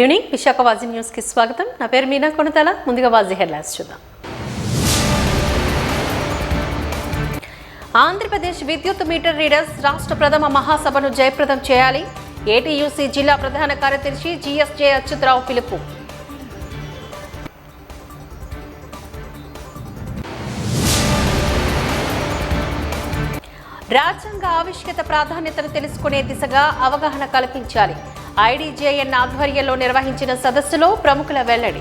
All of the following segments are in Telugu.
గుడ్ ఈవినింగ్ విశాఖ వాజీ న్యూస్ కి స్వాగతం. నా పేరు మీనా కొనతల. ముందుగా వాజీ హెడ్లైన్స్ చూద్దాం. ఆంధ్రప్రదేశ్ విద్యుత్ మీటర్ రీడర్స్ రాష్ట్ర ప్రథమ మహాసభను జయప్రదం చేయాలి. ఏటీయూసీ జిల్లా ప్రధాన కార్యదర్శి జీఎస్జే అచ్యుతరావు పిలుపు. రాజ్యాంగ ఆవిష్కృత ప్రాధాన్యతను తెలుసుకునే దిశగా అవగాహన కల్పించాలి. ఐడీజేఎన్ ఆధ్వర్యంలో నిర్వహించిన సదస్సులో ప్రముఖుల వెల్లడి.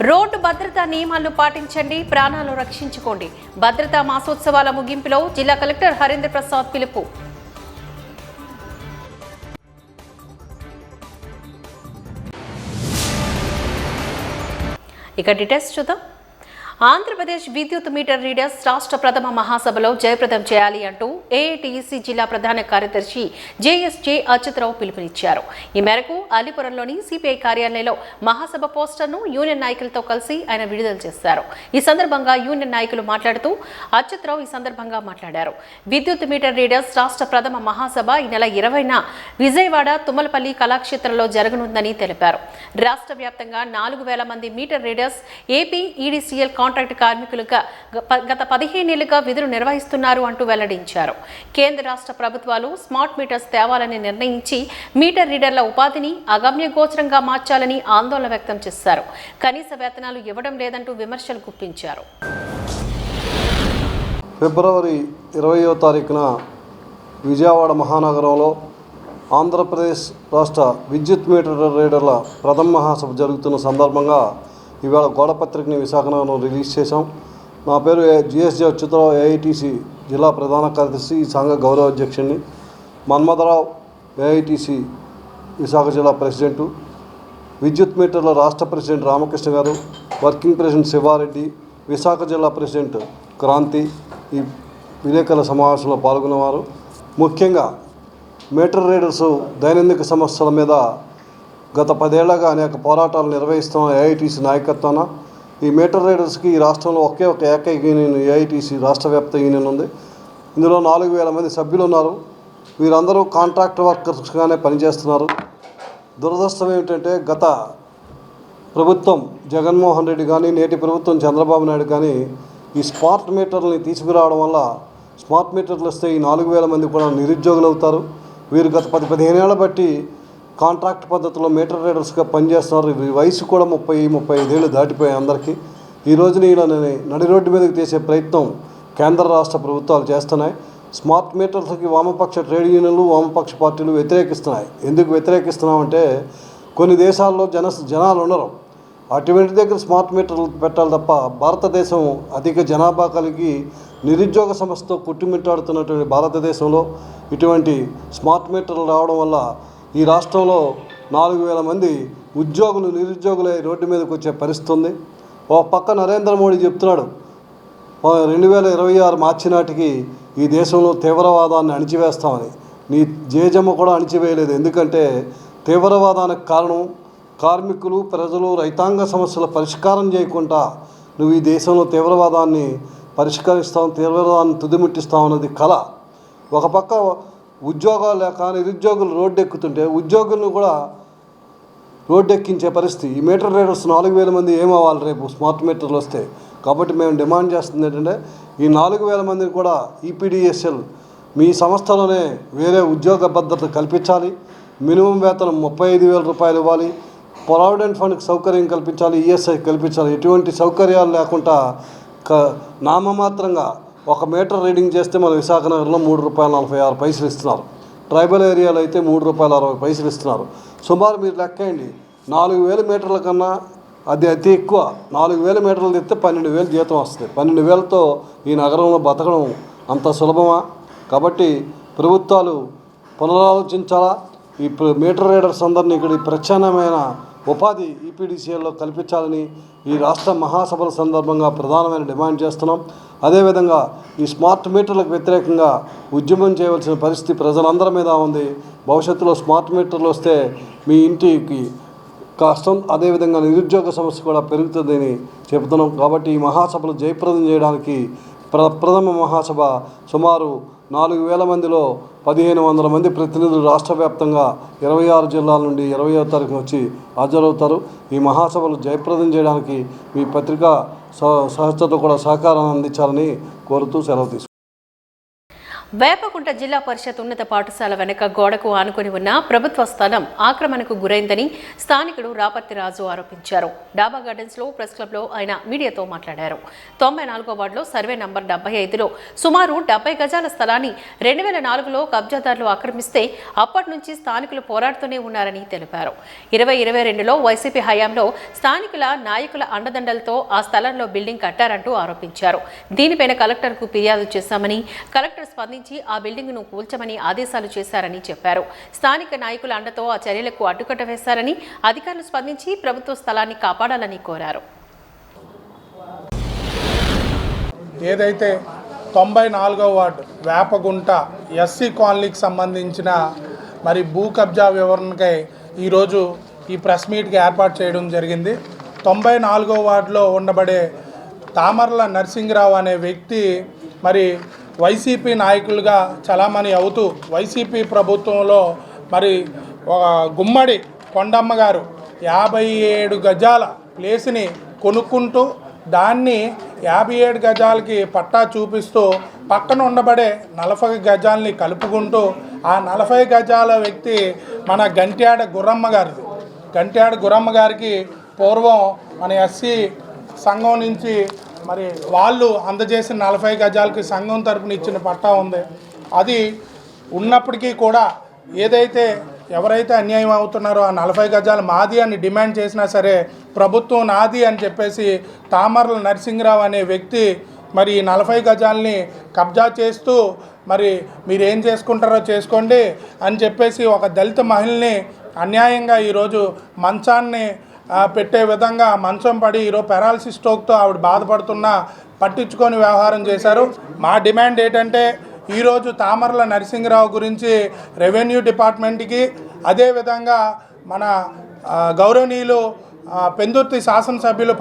రోడ్డు భద్రతా నియమాలను పాటించండి, ప్రాణాలు రక్షించుకోండి. భద్రతా మాసోత్సవాల ముగింపులో జిల్లా కలెక్టర్ హరీంద్ర ప్రసాద్ పిలుపు. ఇక డీటెయిల్స్ చూద్దాం. ఆంధ్రప్రదేశ్ విద్యుత్ మీటర్ రీడర్స్ రాష్ట్ర ప్రథమ మహాసభలో జయప్రదం చేయాలి అంటూ ఏఐటీయూసీ జిల్లా ప్రధాన కార్యదర్శి జేఎస్జే అచ్యుతరావు పిలుపునిచ్చారు. ఈ మేరకు అలీపురంలోని సిపిఐ కార్యాలయంలో మహాసభ పోస్టర్ను యూనియన్ నాయకులతో కలిసి ఆయన విడుదల చేశారు. ఈ సందర్భంగా యూనియన్ నాయకులు మాట్లాడుతూ అచ్యుతరావు ఈ సందర్భంగా మాట్లాడారు. విద్యుత్ మీటర్ రీడర్స్ రాష్ట్ర ప్రథమ మహాసభ ఈ నెల 20న విజయవాడ తుమ్మలపల్లి కళాక్షేత్రంలో జరగనుందని తెలిపారు. రాష్ట్ర వ్యాప్తంగా 4,000 మంది మీటర్ రీడర్స్ ఏపీ ఈడీసీఎల్ కాంట్రాక్ట్ కార్మికులుగా గత 15 ఏళ్లుగా విధులు నిర్వహిస్తున్నారు అంటూ వెల్లడించారు. కేంద్ర రాష్ట్ర ప్రభుత్వాలు స్మార్ట్ మీటర్స్ తేవాలని నిర్ణయించి మీటర్ రీడర్ల ఉపాధిని అగమ్య గోచరంగా మార్చాలని ఆందోళన వ్యక్తం చేశారు. కనీస వేతనాలు ఇవ్వడం లేదంటూ విమర్శలు గుప్పించారు. ఫిబ్రవరి 20వ తారీఖున విజయవాడ మహానగరంలో ఆంధ్రప్రదేశ్ రాష్ట్ర విద్యుత్ మీటర్ రీడర్ల ప్రథమ మహాసభ జరుగుతున్న సందర్భంగా ఇవాళ గోడపత్రికని విశాఖలో రిలీజ్ చేశాం. నా పేరు జిఎస్జే అచ్యుతరావు, ఏఐటీసీ జిల్లా ప్రధాన కార్యదర్శి, ఈ సంఘ గౌరవ అధ్యక్షుడిని. మన్మథరావు, ఏఐటీసీ విశాఖ జిల్లా ప్రెసిడెంటు. విద్యుత్ మీటర్ల రాష్ట్ర ప్రెసిడెంట్ రామకృష్ణ గారు, వర్కింగ్ ప్రెసిడెంట్ శివారెడ్డి, విశాఖ జిల్లా ప్రెసిడెంట్ క్రాంతి ఈ విలేకరుల సమావేశంలో పాల్గొన్నవారు. ముఖ్యంగా మీటర్ రీడర్స్ దైనందిక సమస్యల మీద గత 10 ఏళ్లుగా అనేక పోరాటాలు నిర్వహిస్తున్న ఏఐటీసీ నాయకత్వాన ఈ మీటర్ రీడర్స్కి ఈ రాష్ట్రంలో ఒకే ఒక ఏకైక యూనియన్ ఏఐటీసీ రాష్ట్ర వ్యాప్త యూనియన్ ఉంది. ఇందులో 4,000 మంది సభ్యులు ఉన్నారు. వీరందరూ కాంట్రాక్ట్ వర్కర్స్గానే పనిచేస్తున్నారు. దురదృష్టం ఏమిటంటే గత ప్రభుత్వం జగన్మోహన్ రెడ్డి కానీ, నేటి ప్రభుత్వం చంద్రబాబు నాయుడు కానీ ఈ స్మార్ట్ మీటర్లని తీసుకురావడం వల్ల స్మార్ట్ మీటర్లు వస్తే ఈ 4,000 మంది కూడా నిరుద్యోగులు అవుతారు. వీరు గత 15 ఏళ్ల బట్టి కాంట్రాక్ట్ పద్ధతిలో మీటర్ రీడర్స్గా పనిచేస్తున్నారు. వయసు కూడా 30-35 ఏళ్ళు దాటిపోయాయి అందరికీ. ఈ రోజున వీళ్ళని నడి రోడ్డు మీదకి తీసే ప్రయత్నం కేంద్ర రాష్ట్ర ప్రభుత్వాలు చేస్తున్నాయి. స్మార్ట్ మీటర్స్కి వామపక్ష ట్రేడ్ యూనియన్లు, వామపక్ష పార్టీలు వ్యతిరేకిస్తున్నాయి. ఎందుకు వ్యతిరేకిస్తున్నామంటే కొన్ని దేశాల్లో జనాలు ఉండరు. అటువంటి దగ్గర స్మార్ట్ మీటర్లు పెట్టాలి తప్ప భారతదేశం అధిక జనాభా కలిగి నిరుద్యోగ సమస్యతో కుట్టుమిట్టాడుతున్నటువంటి భారతదేశంలో ఇటువంటి స్మార్ట్ మీటర్లు రావడం వల్ల ఈ రాష్ట్రంలో 4,000 మంది నిరుద్యోగులై రోడ్డు మీదకి వచ్చే పరిస్థితి ఉంది. ఒక పక్క నరేంద్ర మోడీ చెప్తున్నాడు 2026 మార్చి నాటికి ఈ దేశంలో తీవ్రవాదాన్ని అణిచివేస్తామని. నీ జేజమ్మ కూడా అణిచివేయలేదు. ఎందుకంటే తీవ్రవాదానికి కారణం కార్మికులు, ప్రజలు, రైతాంగ సమస్యల పరిష్కారం చేయకుండా నువ్వు ఈ దేశంలో తీవ్రవాదాన్ని పరిష్కరిస్తావు, తీవ్రవాదాన్ని తుదిముట్టిస్తావు అన్నది కళ. ఒక పక్క ఉద్యోగాలు లేక నిరుద్యోగులు రోడ్డు ఎక్కుతుంటే ఉద్యోగులను కూడా రోడ్డు ఎక్కించే పరిస్థితి. ఈ మీటర్ రీడర్స్ 4,000 మంది ఏమవ్వాలి రేపు స్మార్ట్ మీటర్లు వస్తే? కాబట్టి మేము డిమాండ్ చేస్తుంది ఏంటంటే ఈ 4,000 మందిని కూడా ఈపీడీఎస్ఎల్ మీ సంస్థలోనే వేరే ఉద్యోగ భద్రత కల్పించాలి. మినిమం వేతనం 35,000 రూపాయలు ఇవ్వాలి. ప్రావిడెంట్ ఫండ్కి సౌకర్యం కల్పించాలి, ఈఎస్ఐ కల్పించాలి. ఎటువంటి సౌకర్యాలు లేకుండా నామమాత్రంగా ఒక మీటర్ రీడింగ్ చేస్తే మన విశాఖ నగరంలో ₹3.46 ఇస్తున్నారు. ట్రైబల్ ఏరియాలో అయితే ₹3.60 ఇస్తున్నారు. సుమారు మీరు లెక్కేయండి, 4,000 మీటర్ల కన్నా అది అతి ఎక్కువ. 4,000 మీటర్లు తెస్తే 12,000 జీతం వస్తుంది. 12,000తో ఈ నగరంలో బతకడం అంత సులభమా? కాబట్టి ప్రభుత్వాలు పునరాలోచించాలా. ఈ మీటర్ రీడర్స్ అందరినీ ఇక్కడ ప్రత్యామ్నాయమైన ఉపాధి ఈపీడీసీఎల్లో కల్పించాలని ఈ రాష్ట్ర మహాసభల సందర్భంగా ప్రధానమైన డిమాండ్ చేస్తున్నాం. అదేవిధంగా ఈ స్మార్ట్ మీటర్లకు వ్యతిరేకంగా ఉద్యమం చేయవలసిన పరిస్థితి ప్రజలందరి మీద ఉంది. భవిష్యత్తులో స్మార్ట్ మీటర్లు వస్తే మీ ఇంటికి కష్టం, అదేవిధంగా నిరుద్యోగ సమస్య కూడా పెరుగుతుందని చెబుతున్నాం. కాబట్టి ఈ మహాసభలు జయప్రదం చేయడానికి ప్రథమ మహాసభ సుమారు 4,000 మందిలో 1,500 మంది ప్రతినిధులు రాష్ట్ర వ్యాప్తంగా 26 జిల్లాల నుండి 20వ తారీఖున వచ్చి హాజరవుతారు. ఈ మహాసభలు జయప్రదం చేయడానికి మీ పత్రికా సంస్థతో కూడా సహకారాన్ని అందించాలని కోరుతూ సెలవు తీసుకుంటారు. వేపకుంట జిల్లా పరిషత్ ఉన్నత పాఠశాల వెనుక గోడకు ఆనుకుని ఉన్న ప్రభుత్వ స్థలం ఆక్రమణకు గురైందని స్థానికుడు రాపర్తి రాజు ఆరోపించారు. డాబా గార్డెన్స్ లో ప్రెస్ క్లబ్ లో ఆయన మీడియాతో మాట్లాడారు. 94వ వార్డులో సర్వే నంబర్ 75లో సుమారు 70 గజాల స్థలాన్ని 2004లో కబ్జాదారులు ఆక్రమిస్తే అప్పటి నుంచి స్థానికులు పోరాడుతూనే ఉన్నారని తెలిపారు. 2022లో వైసీపీ హయాంలో స్థానికుల నాయకుల అండదండలతో ఆ స్థలంలో బిల్డింగ్ కట్టారంటూ ఆరోపించారు. దీనిపైన కలెక్టర్కు ఫిర్యాదు చేశామని, కలెక్టర్ స్పందించి ఆ బిల్డింగ్ ను కూల్చమని ఆదేశాలు చేశారని చెప్పారు. స్థానిక నాయకుల అండతో ఆ చర్యలకు అడ్డుకట్ట వేశారని, అధికారులు స్పందించి ప్రభుత్వ స్థలాన్ని కాపాడాలని కోరారు. ఏదైతే 94వ వార్డు వేపగుంట ఎస్సీ కాలనీకి సంబంధించిన మరి భూ కబ్జా వివరణకై ఈరోజు ఈ ప్రెస్ మీట్కి ఏర్పాటు చేయడం జరిగింది. 94వ వార్డులో ఉండబడే తామర్ల నరసింగరావు అనే వ్యక్తి మరి వైసీపీ నాయకులుగా చలామణి అవుతూ వైసీపీ ప్రభుత్వంలో మరి గుమ్మడి కొండమ్మ గారు 57 గజాల ప్లేస్ని కొనుక్కుంటూ దాన్ని 57 గజాలకి పట్టా చూపిస్తూ పక్కన ఉండబడే 40 గజాలని కలుపుకుంటూ ఆ 40 గజాల వ్యక్తి మన గంట్యాడ గుర్రమ్మ గారిది. గంట్యాడ గుర్రమ్మ గారికి పూర్వం మన ఎస్సీ సంఘం నుంచి మరి వాళ్ళు అందజేసిన 40 గజాలకి సంఘం తరపున ఇచ్చిన పట్టా ఉంది. అది ఉన్నప్పటికీ కూడా ఏదైతే ఎవరైతే అన్యాయం అవుతున్నారో ఆ 40 గజాలు మాది అని డిమాండ్ చేసినా సరే ప్రభుత్వం నాది అని చెప్పేసి తామర్ల నరసింగరావు అనే వ్యక్తి మరి 40 గజాలని కబ్జా చేస్తూ మరి మీరు ఏం చేసుకుంటారో చేసుకోండి అని చెప్పేసి ఒక దళిత మహిళని అన్యాయంగా ఈరోజు మంచాన్ని పెట్టే విధంగా మంచం పడి ఈరోజు పెరాలసిస్ స్ట్రోక్తో ఆవిడ బాధపడుతున్నా పట్టించుకొని వ్యవహారం చేశారు. మా డిమాండ్ ఏంటంటే ఈరోజు తామర్ల నరసింగరావు గురించి రెవెన్యూ డిపార్ట్మెంట్కి అదేవిధంగా మన గౌరవనీయులు పెందుర్తి శాసనసభ్యులు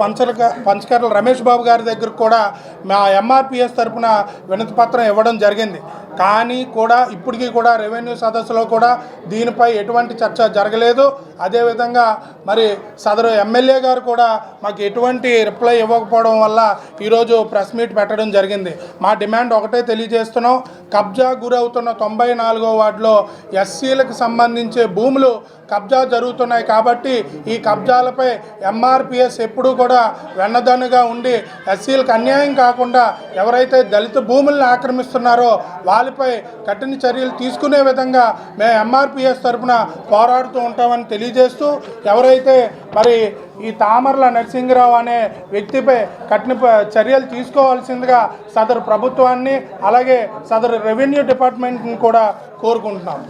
పంచకర్ల రమేష్ బాబు గారి దగ్గరకు కూడా మా ఎంఆర్పిఎస్ తరఫున వినతి పత్రం ఇవ్వడం జరిగింది. కానీ కూడా ఇప్పటికీ కూడా రెవెన్యూ సదస్సులో కూడా దీనిపై ఎటువంటి చర్చ జరగలేదు. అదేవిధంగా మరి సదరు ఎమ్మెల్యే గారు కూడా మాకు ఎటువంటి రిప్లై ఇవ్వకపోవడం వల్ల ఈరోజు ప్రెస్ మీట్ పెట్టడం జరిగింది. మా డిమాండ్ ఒకటే తెలియజేస్తున్నాం. కబ్జా గురవుతున్న 94వ వార్డులో ఎస్సీలకు సంబంధించే భూములు కబ్జా జరుగుతున్నాయి కాబట్టి ఈ కబ్జాలపై ఎంఆర్పిఎస్ ఎప్పుడూ కూడా వెన్నదన్నుగా ఉండి ఎస్సీలకు అన్యాయం కాకుండా ఎవరైతే దళిత భూములను ఆక్రమిస్తున్నారో వాళ్ళపై కఠిన చర్యలు తీసుకునే విధంగా మేము ఎంఆర్పిఎస్ తరఫున పోరాడుతూ ఉంటామని తెలియజేస్తూ ఎవరైతే మరి ఈ తామర్ల నరసింగరావు అనే వ్యక్తిపై కఠిన చర్యలు తీసుకోవాల్సిందిగా సదరు ప్రభుత్వాన్ని అలాగే సదరు రెవెన్యూ డిపార్ట్మెంట్ని కూడా కోరుకుంటున్నాం.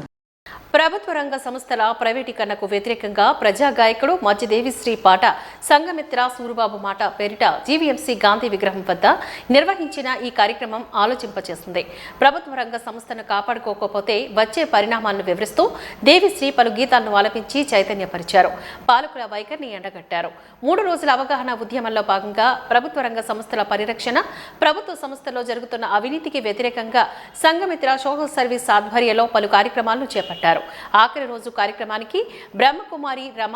ప్రభుత్వ రంగ సంస్థల ప్రైవేటీకరణకు వ్యతిరేకంగా ప్రజా గాయకుడు మధ్యదేవిశ్రీ పాట సంఘమిత్ర సూరిబాబు మాట పేరిట జీవీఎంసీ గాంధీ విగ్రహం వద్ద నిర్వహించిన ఈ కార్యక్రమం ఆలోచింపచేస్తుంది. ప్రభుత్వ రంగ సంస్థను కాపాడుకోకపోతే వచ్చే పరిణామాలను వివరిస్తూ దేవిశ్రీ పలు గీతాలను ఆలపించి చైతన్యపరిచారు. పాలకుల వైఖరిని ఎండగట్టారు. 3 రోజుల అవగాహన ఉద్యమంలో భాగంగా ప్రభుత్వ రంగ సంస్థల పరిరక్షణ, ప్రభుత్వ సంస్థల్లో జరుగుతున్న అవినీతికి వ్యతిరేకంగా సంఘమిత్ర సోషల్ సర్వీస్ ఆధ్వర్యంలో పలు కార్యక్రమాలను చేపట్టారు. ఆఖరి రోజు కార్యక్రమానికి బ్రహ్మకుమారి రమ,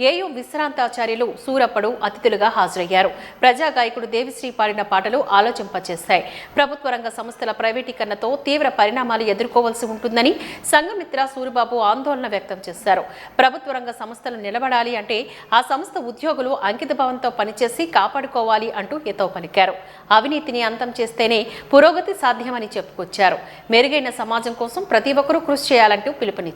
ఏయు విశ్రాంతాచార్యులు సూరప్పడు అతిథులుగా హాజరయ్యారు. ప్రజా గాయకుడు దేవిశ్రీ పాడిన పాటలు ఆలోచింపచేశాయి. ప్రభుత్వ రంగ సంస్థల ప్రైవేటీకరణతో తీవ్ర పరిణామాలు ఎదుర్కోవాల్సి ఉంటుందని సంఘమిత్ర సూరిబాబు ఆందోళన వ్యక్తం చేశారు. ప్రభుత్వ రంగ సంస్థలు నిలబడాలి అంటే ఆ సంస్థ ఉద్యోగులు అంకితభావంతో పనిచేసి కాపాడుకోవాలి అంటూ హితవు పలికారు. అవినీతిని అంతం చేస్తేనే పురోగతి సాధ్యమని చెప్పుకొచ్చారు. మెరుగైన సమాజం కోసం ప్రతి ఒక్కరూ కృషి చేయాలంటూ పిలుపునిచ్చారు.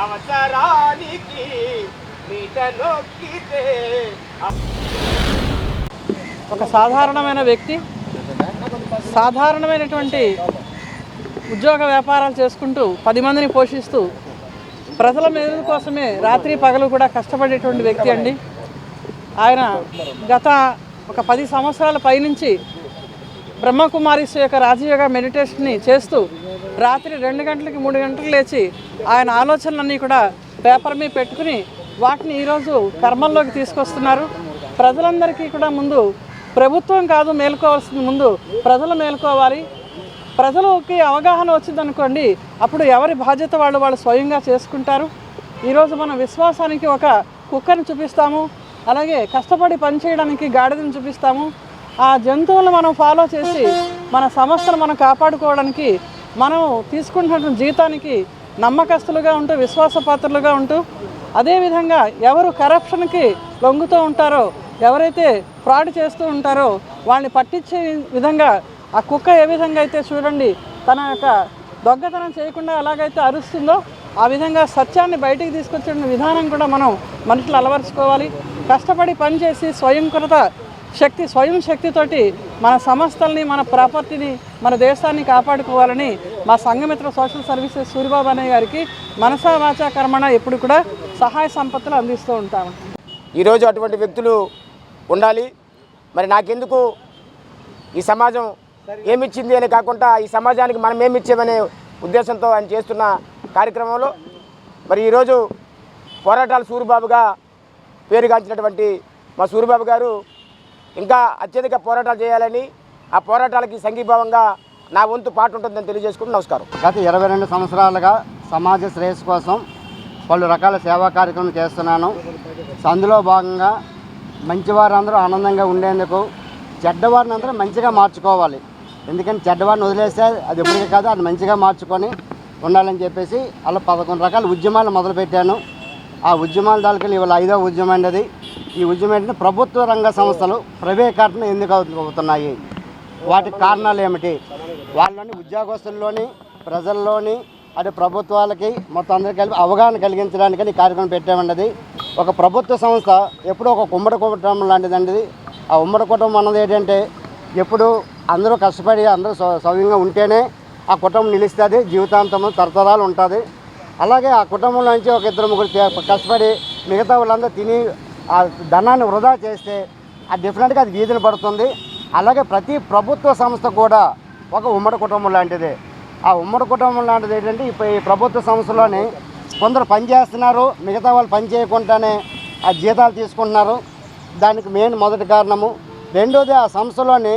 అవసరానికి ఒక సాధారణమైన వ్యక్తి సాధారణమైనటువంటి ఉద్యోగ వ్యాపారాలు చేసుకుంటూ 10 మందిని పోషిస్తూ ప్రజల మేలు కోసమే రాత్రి పగలు కూడా కష్టపడేటువంటి వ్యక్తి అండి. ఆయన గత ఒక 10 సంవత్సరాల పైనుంచి బ్రహ్మకుమారిస్ యొక్క రాజయోగ మెడిటేషన్ని చేస్తూ రాత్రి 2 గంటలకి 3 గంటలకు లేచి ఆయన ఆలోచనలన్నీ కూడా పేపర్ మీద పెట్టుకుని వాటిని ఈరోజు కర్మల్లోకి తీసుకొస్తున్నారు. ప్రజలందరికీ కూడా ముందు ప్రభుత్వం కాదు మేలుకోవాల్సింది, ముందు ప్రజలు మేలుకోవాలి. ప్రజలకి అవగాహన వచ్చిందనుకోండి, అప్పుడు ఎవరి బాధ్యత వాళ్ళు స్వయంగా చేసుకుంటారు. ఈరోజు మనం విశ్వాసానికి ఒక కుక్కని చూపిస్తాము, అలాగే కష్టపడి పనిచేయడానికి గాడిదని చూపిస్తాము. ఆ జంతువులను మనం ఫాలో చేసి మన సంస్థను మనం కాపాడుకోవడానికి మనం తీసుకుంటున్న జీతానికి నమ్మకస్తులుగా ఉంటూ విశ్వాసపాత్రులుగా ఉంటూ, అదేవిధంగా ఎవరు కరప్షన్కి లొంగుతూ ఉంటారో, ఎవరైతే ఫ్రాడ్ చేస్తూ ఉంటారో వాళ్ళని పట్టించే విధంగా ఆ కుక్క ఏ విధంగా అయితే చూడండి తన యొక్క దొంగతనం చేయకుండా ఎలాగైతే అరుస్తుందో ఆ విధంగా సత్యాన్ని బయటికి తీసుకొచ్చే విధానం కూడా మనం మనుషులు అలవరుచుకోవాలి. కష్టపడి పనిచేసి స్వయం శక్తితోటి మన సంస్థల్ని, మన ప్రాపర్టీని, మన దేశాన్ని కాపాడుకోవాలని మా సంఘమిత్ర సోషల్ సర్వీసెస్ సూరిబాబు అన్నయ్య గారికి మనసా వాచా కర్మణ ఎప్పుడు కూడా సహాయ సంపత్తులు అందిస్తూ ఉంటాము. ఈరోజు అటువంటి వ్యక్తులు ఉండాలి. మరి నాకెందుకు ఈ సమాజం ఏమిచ్చింది అని కాకుండా ఈ సమాజానికి మనం ఏమిచ్చామనే ఉద్దేశంతో ఆయన చేస్తున్న కార్యక్రమంలో మరి ఈరోజు పోరాటాల సూరిబాబుగా పేరుగాంచినటువంటి మా సూరిబాబు గారు ఇంకా అత్యధిక పోరాటాలు చేయాలని, ఆ పోరాటాలకి సంఘీభావంగా నా వంతు పాటు ఉంటుందని తెలియజేసుకుంటూ నమస్కారం. గత 22 సంవత్సరాలుగా సమాజ శ్రేయస్సు కోసం పలు రకాల సేవా కార్యక్రమాలు చేస్తున్నాను. అందులో భాగంగా మంచివారందరూ ఆనందంగా ఉండేందుకు చెడ్డవారిని అందరూ మంచిగా మార్చుకోవాలి. ఎందుకంటే చెడ్డవారిని వదిలేస్తే అది ఎప్పటికీ కాదు, అది మంచిగా మార్చుకొని ఉండాలని చెప్పేసి అలా 11 రకాల ఉద్యమాలు మొదలుపెట్టాను. ఆ ఉద్యమాల దానికి ఇవాళ 5వ ఉద్యమం అనేది. ఈ ఉద్యమం ఏంటంటే ప్రభుత్వ రంగ సంస్థలు ప్రైవేటీకరణ ఎందుకు అవుతున్నాయి, వాటికి కారణాలు ఏమిటి, వాళ్ళని ఉద్యోగస్తుల్లోని ప్రజల్లోని అటు ప్రభుత్వాలకి మొత్తం అందరికీ కలిపి అవగాహన కలిగించడానికని ఈ కార్యక్రమం పెట్టామన్నది. ఒక ప్రభుత్వ సంస్థ ఎప్పుడూ ఒక ఉమ్మడి కుటుంబం లాంటిదండి. ఆ ఉమ్మడి కుటుంబం అన్నది ఏంటంటే ఎప్పుడు అందరూ కష్టపడి అందరూ సౌమ్యంగా ఉంటేనే ఆ కుటుంబం నిలుస్తుంది, జీవితాంతం తరతరాలు ఉంటుంది. అలాగే ఆ కుటుంబంలో నుంచి ఒక 2-3 కష్టపడి మిగతా వాళ్ళందరూ తిని ఆ ధనాన్ని వృధా చేస్తే అది డెఫినెట్గా అది వీధిని పడుతుంది. అలాగే ప్రతి ప్రభుత్వ సంస్థ కూడా ఒక ఉమ్మడి కుటుంబం లాంటిదే. ఆ ఉమ్మడి కుటుంబం లాంటిది ఏంటంటే ఈ ప్రభుత్వ సంస్థలోనే కొందరు పని చేస్తున్నారు, మిగతా వాళ్ళు పని చేయకుండానే ఆ జీతాలు తీసుకుంటున్నారు. దానికి మెయిన్ మొదటి కారణము. రెండోది ఆ సంస్థలోని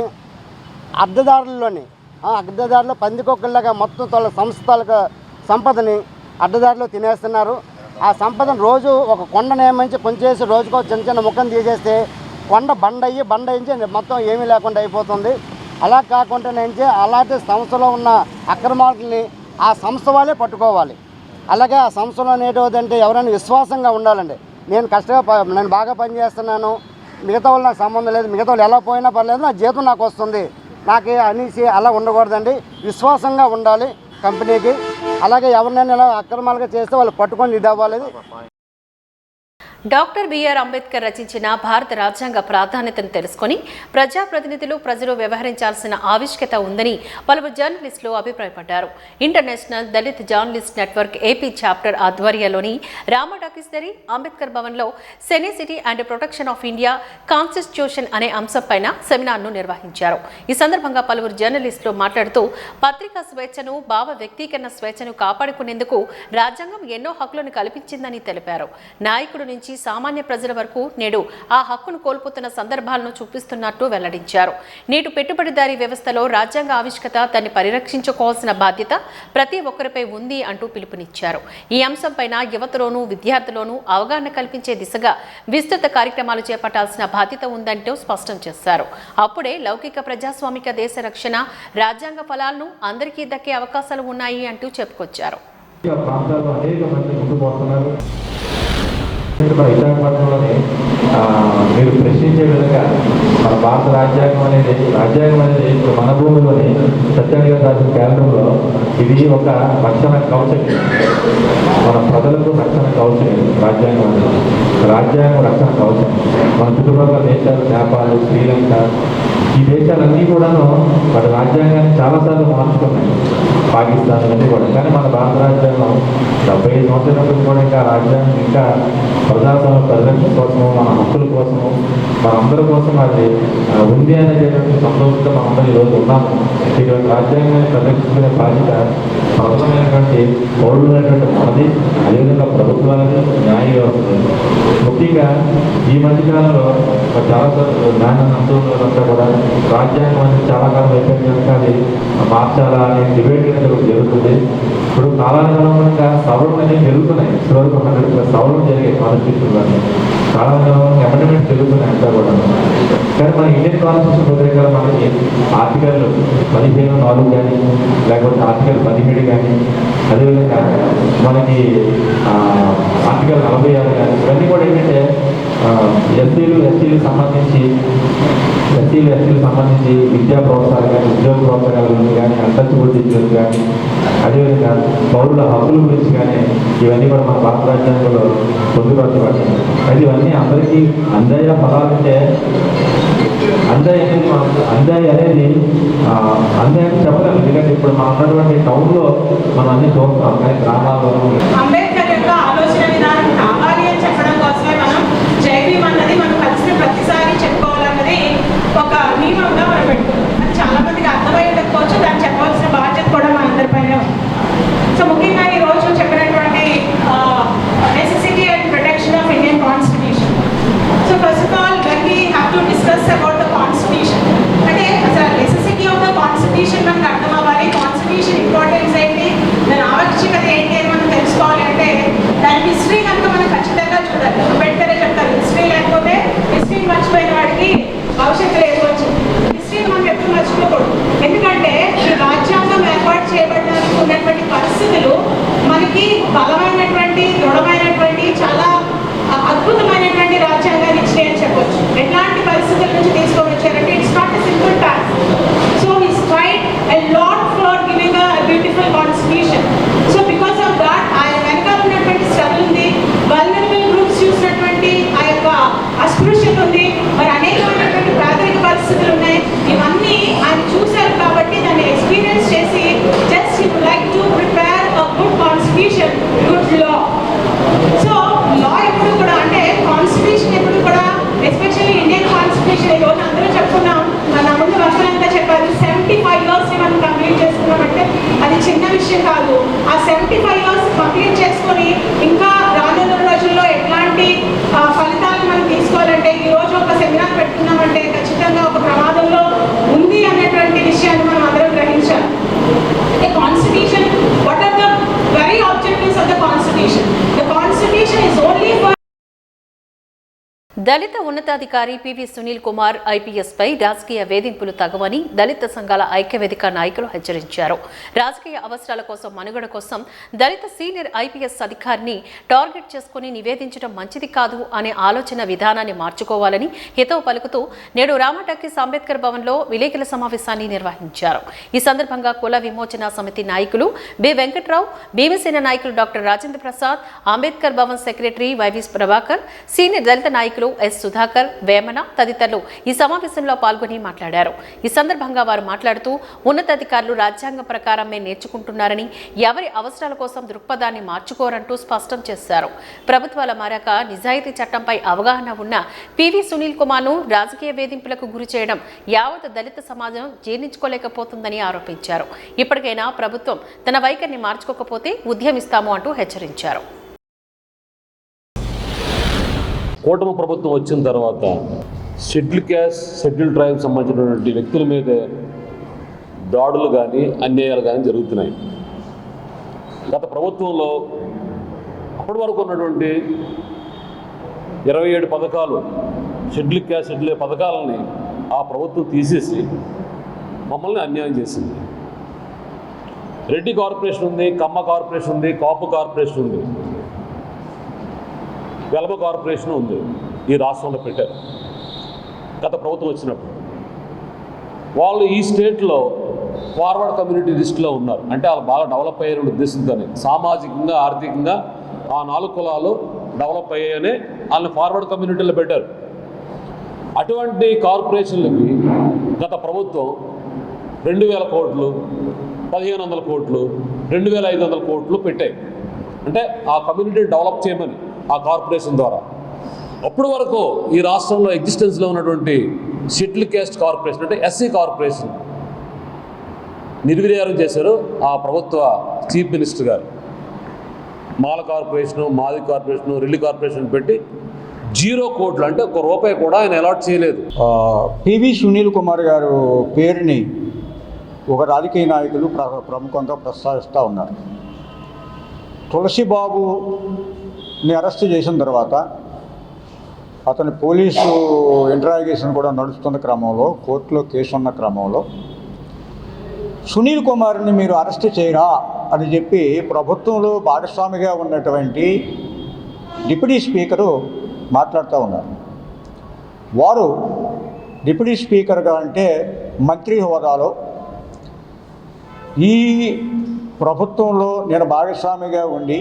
అద్దెదారులు పందికొక్కల్లాగా మొత్తం సంస్థల సంపదని అడ్డదారిలో తినేస్తున్నారు. ఆ సంపదను రోజు ఒక కొండ నియమించి కొంచేసి రోజుకో చిన్న ముఖం తీసేస్తే కొండ బండయించి మొత్తం ఏమీ లేకుండా అయిపోతుంది. అలా కాకుండా అలాంటి సంస్థలో ఉన్న అక్రమాలని ఆ సంస్థ వాళ్ళే పట్టుకోవాలి. అలాగే ఆ సంస్థలో ఏంటంటే ఎవరైనా విశ్వాసంగా ఉండాలండి. నేను బాగా పనిచేస్తున్నాను, మిగతా వాళ్ళు నాకు సంబంధం లేదు, మిగతా వాళ్ళు ఎలా పోయినా పర్లేదు, నా జీతం నాకు వస్తుంది నాకు అనేసి అలా ఉండకూడదండి. విశ్వాసంగా ఉండాలి కంపెనీకి. అలాగే ఎవరినైనా ఇలా అక్రమాలుగా చేస్తే వాళ్ళు పట్టుకొని ఇది అవ్వాలి. డాక్టర్ బిఆర్ అంబేద్కర్ రచించిన భారత రాజ్యాంగ ప్రాధాన్యతను తెలుసుకుని ప్రజాప్రతినిధులు ప్రజలు వ్యవహరించాల్సిన ఆవశ్యకత ఉందని పలువురు జర్నలిస్టులు అభిప్రాయపడ్డారు. International Dalit journalist network AP chapter ఆధ్వర్యంలోని రామడాకిస్తరి అంబేద్కర్ భవన్లో sanctity and protection of India constitution అనే అంశంపైన సెమినార్ను నిర్వహించారు. ఈ సందర్భంగా పలువురు జర్నలిస్టులు మాట్లాడుతూ పత్రికా స్వేచ్ఛను, భావ వ్యక్తీకరణ స్వేచ్ఛను కాపాడుకునేందుకు రాజ్యాంగం ఎన్నో హక్కులను కల్పించిందని తెలిపారు. నాయకుడు నుంచి సామాన్య ప్రజల వరకు నేడు ఆ హక్కును కోల్పోతున్న సందర్భాలను చూపిస్తున్నట్టు వెల్లడించారు. నేడు పెట్టుబడిదారీ వ్యవస్థలో రాజ్యాంగ ఆవిష్కత దాన్ని పరిరక్షించుకోవాల్సిన బాధ్యత ప్రతి ఒక్కరిపై ఉంది అంటూ పిలుపునిచ్చారు. ఈ అంశంపైన యువతలోనూ విద్యార్థుల్లోనూ అవగాహన కల్పించే దిశగా విస్తృత కార్యక్రమాలు చేపట్టాల్సిన బాధ్యత ఉందంటూ స్పష్టం చేశారు. అప్పుడే లౌకిక ప్రజాస్వామిక దేశ రక్షణ, రాజ్యాంగ ఫలాలను అందరికీ దక్కే అవకాశాలు ఉన్నాయి అంటూ చెప్పుకొచ్చారు. మన విశాఖపట్నంలోని మీరు ప్రశ్నించే విధంగా మన భారత రాజ్యాంగం అనేది ఇప్పుడు మన భూమిలోని సత్యానిగా రాసిన కేంద్రంలో ఇది ఒక రక్షణ కవచం, మన ప్రజలకు రక్షణ కవచం. రాజ్యాంగం అనేది. రాజ్యాంగం రక్షణ కవచం. మన చుట్టుపక్కల దేశాలు నేపాల్, శ్రీలంక, ఈ దేశాలన్నీ కూడాను వాటి రాజ్యాంగాన్ని చాలాసార్లు మార్చుకున్నాయి, పాకిస్తాన్ అన్నీ కూడా. కానీ మన భారత రాజ్యాంగం 75 సంవత్సరాల కూడా ఇంకా రాజ్యాంగం ఇంకా ప్రజాస్వామ్య పరిరక్షణ కోసము, మన హక్కుల కోసము, మనందరి కోసం అది ఉంది అనేటువంటి సంతోషంతో మనందరూ ఈరోజు ఉన్నాము. ఇటువంటి రాజ్యాంగాన్ని పరిరక్షించుకునే బాధ్యత ప్రబలమైనటువంటి పౌరులైనటువంటి మనది, అదేవిధంగా ప్రభుత్వాలది, న్యాయ వ్యవస్థ. ముఖ్యంగా ఈ మధ్యకాలంలో చాలాసార్లు జ్ఞానంతా కూడా రాజ్యాంగం అనేది చాలా కాలం అయిపోయింది కనుక అది మార్చాలా అనే డిబేట్ అనేది జరుగుతుంది. ఇప్పుడు కాలానుగుణంగా సవరణ అనేవి జరుగుతున్నాయి. ఇప్పటివరకు 100 సవరణ జరిగాయి కాన్స్టిట్యూషన్ కానీ. కాలానుగుణంగా అమెండ్మెంట్ జరుగుతున్నాయి అంతా కూడా. కానీ మన ఇండియన్ కాన్స్టిట్యూషన్ ప్రకారం మనకి ఆర్టికల్ 15(4) కానీ, లేకపోతే ఆర్టికల్ 17 కానీ, అదేవిధంగా మనకి ఆర్టికల్ 46 కానీ, ఇవన్నీ కూడా ఏంటంటే ఎస్సీలకు సంబంధించి విద్యా ప్రోత్సాహాలు కానీ, ఉద్యోగ ప్రోత్సాహాలు కానీ, అంతర్జాతీయ ఉద్యోగులు కానీ, అదేవిధంగా పౌరుల హక్కుల గురించి కానీ, ఇవన్నీ కూడా మన భారత రాజ్యాంగంలో పొందుపరచబడ్డాయి. అయితే ఇవన్నీ అందరికీ అందాయ ఫలాలంటే అందాయి అనేది అందాయని చెప్పలేము. ఎందుకంటే ఇప్పుడు మనం ఉన్నటువంటి టౌన్లో మనం అన్ని చూస్తాం, కానీ గ్రామాల్లో అంబేద్కర్ యొక్క ఆలోచన విధానం కావాలి అని చెప్పడం కోసమే మనం జై భీమ్ అన్నది మనం కలిసిన ప్రతిసారి చెప్పుకోవాలన్నది ఒక నియమంగా మనం పెట్టుకున్నాం. అది చాలా మందికి అర్థమై ఉండకపోవచ్చు, దాన్ని చెప్పవలసిన బాధ్యత కూడా మన అందరిపైన ఉంది. సో ముఖ్యంగా ఈరోజు చెప్పినటువంటి necessity and protection of Indian constitution. So first of all when we have to discuss about the constitution, అంటే అసలు నెసెసిటీ ఆఫ్ ద కాన్స్టిట్యూషన్ మనకు అర్థం అవ్వాలి. కాన్స్టిట్యూషన్ ఇంపార్టెన్స్ ఏంటి, దాని ఆవశ్యకత ఏంటి అని మనం తెలుసుకోవాలి. అంటే దాని హిస్టరీ కనుక మనం ఖచ్చితంగా చూడాలి. అంబేద్కరే చెప్తారు, హిస్టరీ లేకపోతే హిస్టరీ మర్చిపోయిన వాడికి భవిష్యత్తు లేదు వచ్చింది. హిస్టరీని మనం ఎప్పుడు మర్చిపోకూడదు. ఎందుకంటే ఈ రాజ్యాంగం ఏర్పాటు చేయబడడానికి ఉన్నటువంటి పరిస్థితులు మనకి బలమైనటువంటి, దృఢమైనటువంటి, చాలా అద్భుతమైనటువంటి రాజ్యాంగాన్ని ఇచ్చినాయని చెప్పొచ్చు. ఎట్లాంటి పరిస్థితుల నుంచి తీసుకొని వచ్చారంటే it's not a simple task. So he stride a lot for giving a beautiful constitution. So because of that ఆయన వెనకాల ఉన్నటువంటి స్ట్రగుల్ ఉంది, వల్నరబుల్ గ్రూప్స్ చూసినటువంటి ఆ యొక్క అస్పృశ్యత ఉంది, మరి అనేకమైనటువంటి పేదరిక పరిస్థితులు ఉన్నాయి. ఇవన్నీ ఆయన చూశారు కాబట్టి దాన్ని ఎక్స్పీరియన్స్ చేసి just he would like to prepare a good constitution, good law. So law ఎప్పుడు కూడా అంటే కాన్స్టిట్యూషన్ ఎప్పుడు కూడా, ఎస్పెషల్లీ ఇండియన్ కాన్స్టిట్యూషన్ ఈరోజు అందరూ చెప్పుకున్నాం, మన ముందు వస్తువులంతా చెప్పారు 75 years మనం కంప్లీట్ చేసుకున్నామంటే అది చిన్న విషయం కాదు. ఆ 75 years కంప్లీట్ చేసుకొని ఇంకా రానున్న రోజుల్లో ఎట్లాంటి ఫలితాలను మనం తీసుకోవాలంటే ఈరోజు ఒక సెమినార్ పెట్టుకున్నామంటే ఖచ్చితంగా ఒక ప్రమాదంలో ఉంది అన్నటువంటి విషయాన్ని మనం అందరం గ్రహించాలి. అంటే constitution, what are the very objectives of the constitution? The constitution is only for దళిత ఉన్నతాధికారి పివి సునీల్ కుమార్ ఐపీఎస్ పై రాజకీయ వేధింపులు తగవని దళిత సంఘాల ఐక్యవేదిక నాయకులు హెచ్చరించారు. రాజకీయ అవసరాల కోసం, మనుగడ కోసం దళిత సీనియర్ ఐపీఎస్ అధికారిని టార్గెట్ చేసుకుని నివేదించడం మంచిది కాదు అనే ఆలోచన విధానాన్ని మార్చుకోవాలని హితవు పలుకుతూ నేడు రామటక్కీస్ అంబేద్కర్ భవన్లో విలేకరుల సమావేశాన్ని నిర్వహించారు. ఈ సందర్భంగా కుల విమోచన సమితి నాయకులు బి వెంకట్రావు, భీమసేన నాయకులు doctor Rajendra Prasad, Ambedkar Bhavan secretary YV Prabhakar, senior దళిత నాయకులు ఎస్ సుధాకర్, వేమన తదితరులు ఈ సమావేశంలో పాల్గొని మాట్లాడారు. ఈ సందర్భంగా వారు మాట్లాడుతూ ఉన్నతాధికారులు రాజ్యాంగం ప్రకారమే నేర్చుకుంటున్నారని, ఎవరి అవసరాల కోసం దృక్పథాన్ని మార్చుకోరంటూ స్పష్టం చేశారు. ప్రభుత్వాల మారాక నిజాయితీ చట్టంపై అవగాహన ఉన్న పివి సునీల్ కుమార్ను రాజకీయ వేధింపులకు గురి చేయడం యావత్ దళిత సమాజం జీర్ణించుకోలేకపోతుందని ఆరోపించారు. ఇప్పటికైనా ప్రభుత్వం తన వైఖరిని మార్చుకోకపోతే ఉద్యమిస్తాము అంటూ హెచ్చరించారు. కూటమి ప్రభుత్వం వచ్చిన తర్వాత షెడ్యూల్ క్యాస్ట్, షెడ్యూల్ ట్రైబ్ సంబంధించినటువంటి వ్యక్తుల మీద దాడులు కానీ, అన్యాయాలు కానీ జరుగుతున్నాయి. గత ప్రభుత్వంలో అప్పటి వరకు ఉన్నటువంటి 27 పథకాలు, షెడ్యూల్ క్యాస్ట్, షెడ్యూల్ పథకాలని ఆ ప్రభుత్వం తీసేసి మమ్మల్ని అన్యాయం చేసింది. రెడ్డి కార్పొరేషన్ ఉంది, కమ్మ కార్పొరేషన్ ఉంది, కాపు కార్పొరేషన్ ఉంది, వెలమ కార్పొరేషన్ ఉంది. ఈ రాష్ట్రంలో పెట్టారు గత ప్రభుత్వం వచ్చినప్పుడు. వాళ్ళు ఈ స్టేట్లో ఫార్వర్డ్ కమ్యూనిటీ లిస్టులో ఉన్నారు. అంటే వాళ్ళు బాగా డెవలప్ అయ్యే ఉద్దేశంతోనే సామాజికంగా, ఆర్థికంగా ఆ 4 కులాలు డెవలప్ అయ్యాయని వాళ్ళని ఫార్వర్డ్ కమ్యూనిటీలో పెట్టారు. అటువంటి కార్పొరేషన్లకి గత ప్రభుత్వం 2,000 కోట్లు, 1,500 కోట్లు, 2,500 కోట్లు పెట్టాయి. అంటే ఆ కమ్యూనిటీని డెవలప్ చేయమని ఆ కార్పొరేషన్ ద్వారా. అప్పటి వరకు ఈ రాష్ట్రంలో ఎగ్జిస్టెన్స్లో ఉన్నటువంటి షెడ్యూల్ క్యాస్ట్ కార్పొరేషన్ అంటే ఎస్సీ కార్పొరేషన్ నిర్వీర్యం చేశారు ఆ ప్రభుత్వ చీఫ్ మినిస్టర్ గారు. మాల కార్పొరేషను, మాది కార్పొరేషను, రెల్లి కార్పొరేషన్ పెట్టి 0 కోట్లు అంటే ₹1 కూడా ఆయన అలాట్ చేయలేదు. పివి సునీల్ కుమార్ గారు పేరుని ఒక రాజకీయ నాయకులు ప్రముఖంగా ప్రస్తావిస్తూ ఉన్నారు. తులసిబాబుని అరెస్ట్ చేసిన తర్వాత అతని పోలీసు ఇంటరాగేషన్ కూడా నడుస్తున్న క్రమంలో, కోర్టులో కేసు ఉన్న క్రమంలో సునీల్ కుమార్ని మీరు అరెస్ట్ చేయరా అని చెప్పి ప్రభుత్వంలో భాగస్వామిగా ఉన్నటువంటి డిప్యూటీ స్పీకరు మాట్లాడుతూ ఉన్నారు. వారు డిప్యూటీ స్పీకర్గా అంటే మంత్రి హోదాలో ఈ ప్రభుత్వంలో నేను భాగస్వామిగా ఉండి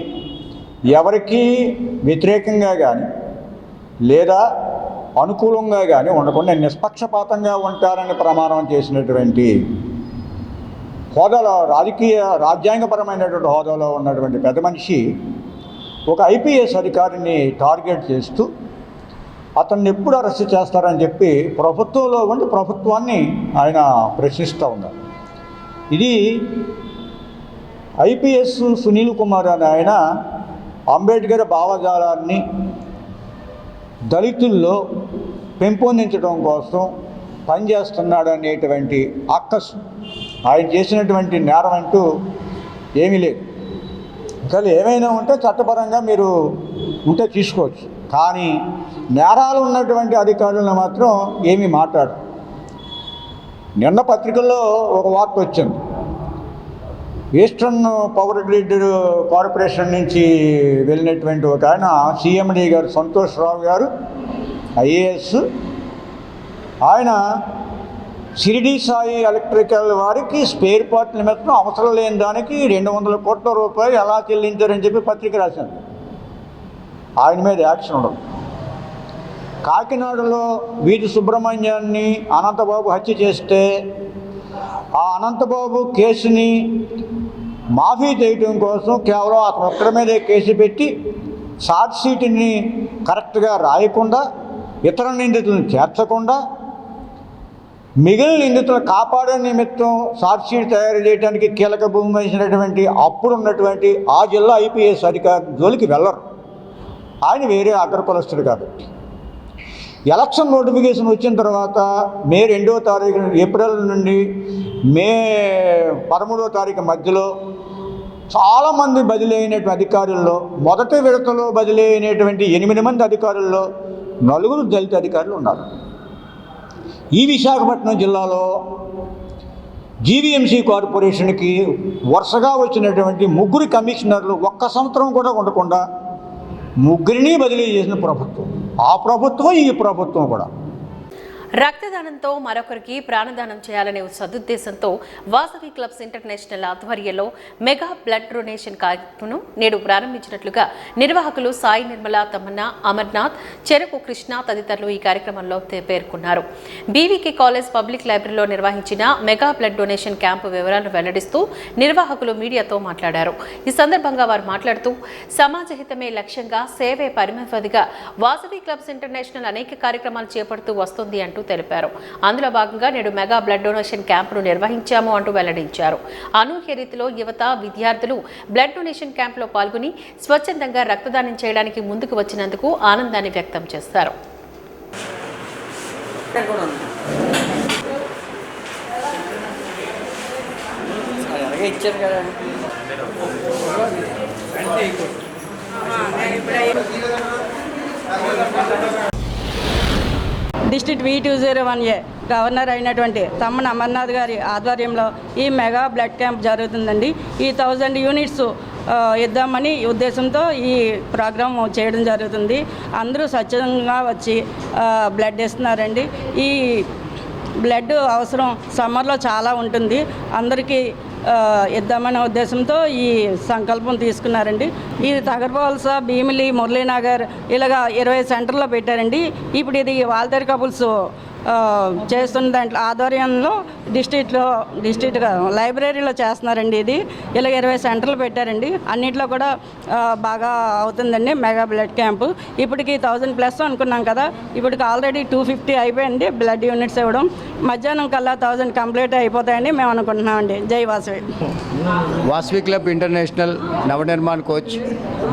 ఎవరికీ వ్యతిరేకంగా కానీ లేదా అనుకూలంగా కానీ ఉండకుండా నిష్పక్షపాతంగా ఉంటారని ప్రమాణం చేసినటువంటి హోదాలో, రాజ్యాంగపరమైనటువంటి హోదాలో ఉన్నటువంటి పెద్ద మనిషి ఒక ఐపీఎస్ అధికారిని టార్గెట్ చేస్తూ అతన్ని ఎప్పుడు అరెస్ట్ చేస్తారని చెప్పి ప్రభుత్వంలో ఉండి ప్రభుత్వాన్ని ఆయన ప్రశ్నిస్తూ ఉన్నారు. ఇది ఐపీఎస్ సునీల్ కుమార్ అని ఆయన అంబేద్కర్ భావజాలాన్ని దళితుల్లో పెంపొందించడం కోసం పనిచేస్తున్నాడు అనేటువంటి అక్కసు, ఆయన చేసినటువంటి నేరం అంటూ ఏమీ లేదు. ఇంకా ఏమైనా ఉంటే చట్టపరంగా మీరు ఉంటే తీసుకోవచ్చు, కానీ నేరాలు ఉన్నటువంటి అధికారులను మాత్రం ఏమీ మాట్లాడరు. నిన్న పత్రికల్లో ఒక వార్త వచ్చింది. ఈస్టర్న్ పవర్ గ్రిడ్ కార్పొరేషన్ నుంచి వెళ్ళినటువంటి ఒక ఆయన సిఎండి గారు, సంతోష్ రావు గారు ఐఏఎస్, ఆయన షిరిడి సాయి ఎలక్ట్రికల్ వారికి స్పేర్ పార్ట్ నిమిత్తం అవసరం లేని దానికి 200 కోట్ల రూపాయలు ఎలా చెల్లించారని చెప్పి పత్రిక రాశారు. ఆయన మీద యాక్షన్ ఉండదు. కాకినాడలో వీధి సుబ్రహ్మణ్యాన్ని అనంతబాబు హత్య చేస్తే ఆ అనంతబాబు కేసుని మాఫీ చేయడం కోసం కేవలం అతను ఒక్కడి మీదే కేసు పెట్టి షార్ట్ షీట్ని కరెక్ట్గా రాయకుండా, ఇతర నిందితులను చేర్చకుండా, మిగిలిన నిందితులను కాపాడే నిమిత్తం షార్ట్ షీట్ తయారు చేయడానికి కీలక భూమి వహించినటువంటి అప్పుడున్నటువంటి ఆ జిల్లా ఐపీఎస్ అధికారి జోలికి వెళ్ళరు. ఆయన వేరే అగ్రకులస్తుడు కాబట్టి. ఎలక్షన్ నోటిఫికేషన్ వచ్చిన తర్వాత మే 2వ తారీఖు, ఏప్రిల్ నుండి మే 13వ తారీఖు మధ్యలో చాలామంది బదిలీ అయినటువంటి అధికారుల్లో, మొదటి విడతలో బదిలీ అయినటువంటి 8 మంది అధికారుల్లో 4 దళిత అధికారులు ఉన్నారు. ఈ విశాఖపట్నం జిల్లాలో జీవీఎంసీ కార్పొరేషన్కి వరుసగా వచ్చినటువంటి 3 కమిషనర్లు 1 సంవత్సరం కూడా ఉండకుండా 3 బదిలీ చేసిన ప్రభుత్వం. ఆ ప్రభుత్వం, ఈ ప్రభుత్వం కూడా. రక్తదానంతో మరొకరికి ప్రాణదానం చేయాలనే సదుద్దేశంతో వాసవి క్లబ్స్ ఇంటర్నేషనల్ ఆధ్వర్యంలో మెగా బ్లడ్ డొనేషన్ క్యాంపును నేడు ప్రారంభించినట్లుగా నిర్వాహకులు సాయి నిర్మల, తమన్నా, అమర్నాథ్, చెరకు కృష్ణ తదితరులు ఈ కార్యక్రమంలో పేర్కొన్నారు. బీవీకే కాలేజ్ పబ్లిక్ లైబ్రరీలో నిర్వహించిన మెగా బ్లడ్ డొనేషన్ క్యాంపు వివరాలను వెల్లడిస్తూ నిర్వాహకులు మీడియాతో మాట్లాడారు. ఈ సందర్భంగా వారు మాట్లాడుతూ సమాజహితమే లక్ష్యంగా, సేవే పరిమితిగా వాసవి క్లబ్స్ ఇంటర్నేషనల్ అనేక కార్యక్రమాలు చేపడుతూ వస్తుంది అంటూ తెలిపారు. అందులో భాగంగా నేడు మెగా బ్లడ్ డొనేషన్ క్యాంపును నిర్వహించాము అంటూ వెల్లడించారు. అనూహ్య రీతిలో యువత, విద్యార్థులు బ్లడ్ డొనేషన్ క్యాంపులో పాల్గొని స్వచ్ఛందంగా రక్తదానం చేయడానికి ముందుకు వచ్చినందుకు ఆనందాన్ని వ్యక్తం చేశారు. డిస్ట్రిక్ట్ V201A గవర్నర్ అయినటువంటి తమ్మన అమర్నాథ్ గారి ఆధ్వర్యంలో ఈ మెగా బ్లడ్ క్యాంప్ జరుగుతుందండి. ఈ 1000 యూనిట్స్ ఇద్దామని ఉద్దేశంతో ఈ ప్రోగ్రామ్ చేయడం జరుగుతుంది. అందరూ స్వచ్ఛందంగా వచ్చి బ్లడ్ ఇస్తున్నారండి. ఈ బ్లడ్ అవసరం సమ్మర్లో చాలా ఉంటుంది. అందరికీ ఇద్దామనే ఉద్దేశంతో ఈ సంకల్పం తీసుకున్నారండి. ఇది తగరపాల్స, భీమిలి, మురళీనగర్ ఇలాగా 20 సెంటర్లో పెట్టారండి. ఇప్పుడు ఇది వాల్తేరు కపుల్స్ చేస్తున్న దాంట్లో ఆధ్వర్యంలో డిస్ట్రిక్ట్ లైబ్రరీలో చేస్తున్నారండి. ఇది ఇలా 20 సెంటర్లు పెట్టారండి. అన్నింటిలో కూడా బాగా అవుతుందండి మెగా బ్లడ్ క్యాంపు. ఇప్పటికి 1000+ అనుకున్నాం కదా, ఇప్పటికి ఆల్రెడీ 250 అయిపోయింది బ్లడ్ యూనిట్స్ ఇవ్వడం. మధ్యాహ్నం కల్లా 1000 కంప్లీట్ అయిపోతాయని మేము అనుకుంటున్నామండి. జై Vasavi. Vasavi club international Navnirman coach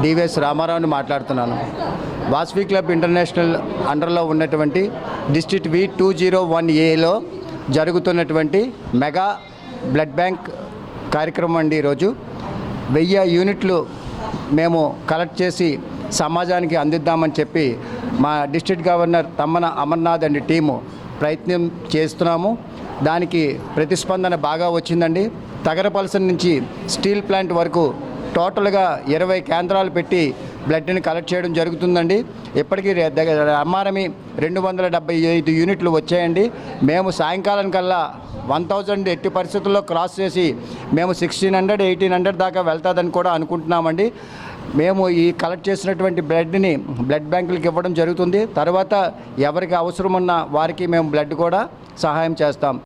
DVS రామారావుని మాట్లాడుతున్నాను. వాసవి క్లబ్ ఇంటర్నేషనల్ అండర్లో ఉన్నటువంటి డిస్ట్రిక్ట్ V201Aలో జరుగుతున్నటువంటి మెగా బ్లడ్ బ్యాంక్ కార్యక్రమం అండి. ఈరోజు 1000 యూనిట్లు మేము కలెక్ట్ చేసి సమాజానికి అందిద్దామని చెప్పి మా డిస్ట్రిక్ట్ గవర్నర్ తమ్మన అమర్నాథ్ అండి టీము ప్రయత్నం చేస్తున్నాము. దానికి ప్రతిస్పందన బాగా వచ్చిందండి. తగరపల్సన్ నుంచి స్టీల్ ప్లాంట్ వరకు టోటల్గా 20 కేంద్రాలు పెట్టి బ్లడ్ని కలెక్ట్ చేయడం జరుగుతుందండి. ఇప్పటికీ అమ్మారమి 275 యూనిట్లు వచ్చాయండి. మేము సాయంకాలం కల్లా 1000 ఎట్టి పరిస్థితుల్లో క్రాస్ చేసి మేము 1600, 1800 దాకా వెళ్తాదని కూడా అనుకుంటున్నామండి. మేము ఈ కలెక్ట్ చేసినటువంటి బ్లడ్ని బ్లడ్ బ్యాంకులకు ఇవ్వడం జరుగుతుంది. తర్వాత ఎవరికి అవసరం ఉన్న వారికి మేము బ్లడ్ కూడా సహాయం చేస్తాం.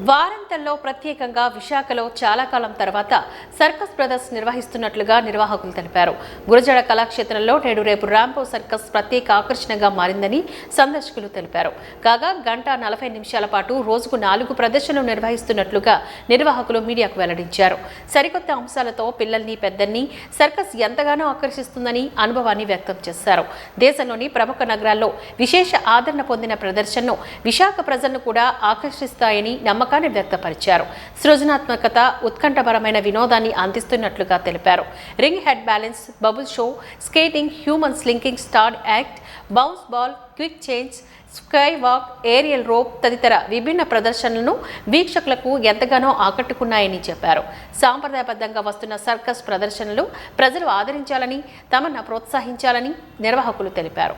వారంతంలో ప్రత్యేకంగా విశాఖలో చాలా కాలం తర్వాత సర్కస్ బ్రదర్స్ నిర్వహిస్తున్నట్లుగా నిర్వాహకులు తెలిపారు. గురజాడ కళాక్షేత్రంలో నేడు రేపు ర్యాంపో సర్కస్ ప్రత్యేక ఆకర్షణగా మారిందని సందర్శకులు తెలిపారు. కాగా 1:40 నిమిషాల పాటు రోజుకు 4 ప్రదర్శనలు నిర్వహిస్తున్నట్లుగా నిర్వాహకులు మీడియాకు వెల్లడించారు. సరికొత్త అంశాలతో పిల్లల్ని పెద్దల్ని సర్కస్ ఎంతగానో ఆకర్షిస్తుందని అనుభవాన్ని వ్యక్తం చేశారు. దేశంలోని ప్రముఖ నగరాల్లో విశేష ఆదరణ పొందిన ప్రదర్శనను విశాఖ ప్రజలను కూడా ఆకర్షిస్తాయని నమ్మకాన్ని వ్యక్తపరిచారు. సృజనాత్మకత, ఉత్కంఠపరమైన వినోదాన్ని అందిస్తున్నట్లుగా తెలిపారు. Ring head balance, bubble show, skating, human slinking, star act, bounce ball, quick change, sky walk, aerial rope తదితర విభిన్న ప్రదర్శనలను వీక్షకులకు ఎంతగానో ఆకట్టుకున్నాయని చెప్పారు. సాంప్రదాయబద్ధంగా వస్తున్న సర్కస్ ప్రదర్శనలు ప్రజలు ఆదరించాలని, తమను ప్రోత్సహించాలని నిర్వాహకులు తెలిపారు.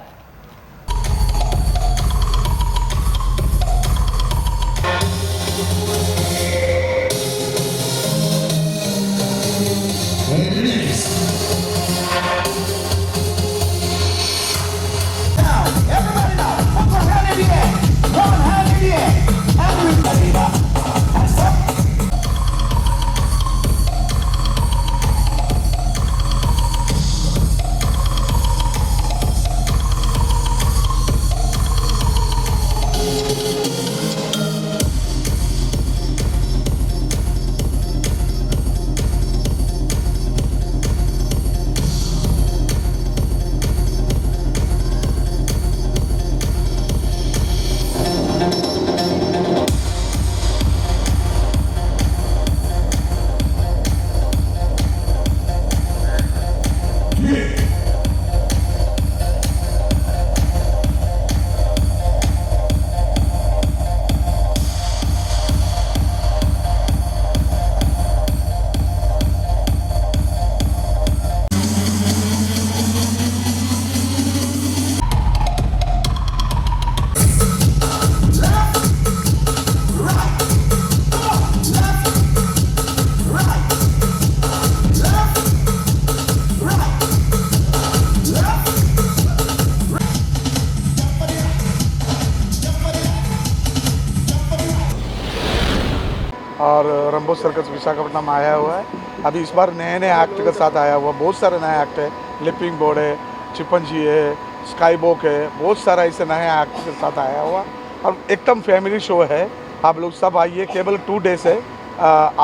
और रंबो सर्कस विशाखापट्टनम आया हुआ है. अभी इस बार नए नए एक्ट के साथ आया हुआ, बहुत सारे नए एक्ट है. लिपिंग बोर्ड है, चिपंजी है, स्काई वॉक है, बहुत सारा ऐसे नए एक्ट के साथ आया हुआ. और एकदम फैमिली शो है. आप लोग सब आइए. केवल 2 डेज है,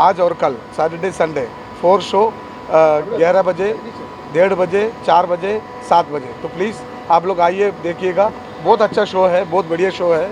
आज और कल, सैटरडे संडे. 4 शो 11 बजे, 1:30 बजे, 4 बजे, 7 बजे. तो प्लीज़ आप लोग आइए, देखिएगा. बहुत अच्छा शो है, बहुत बढ़िया शो है.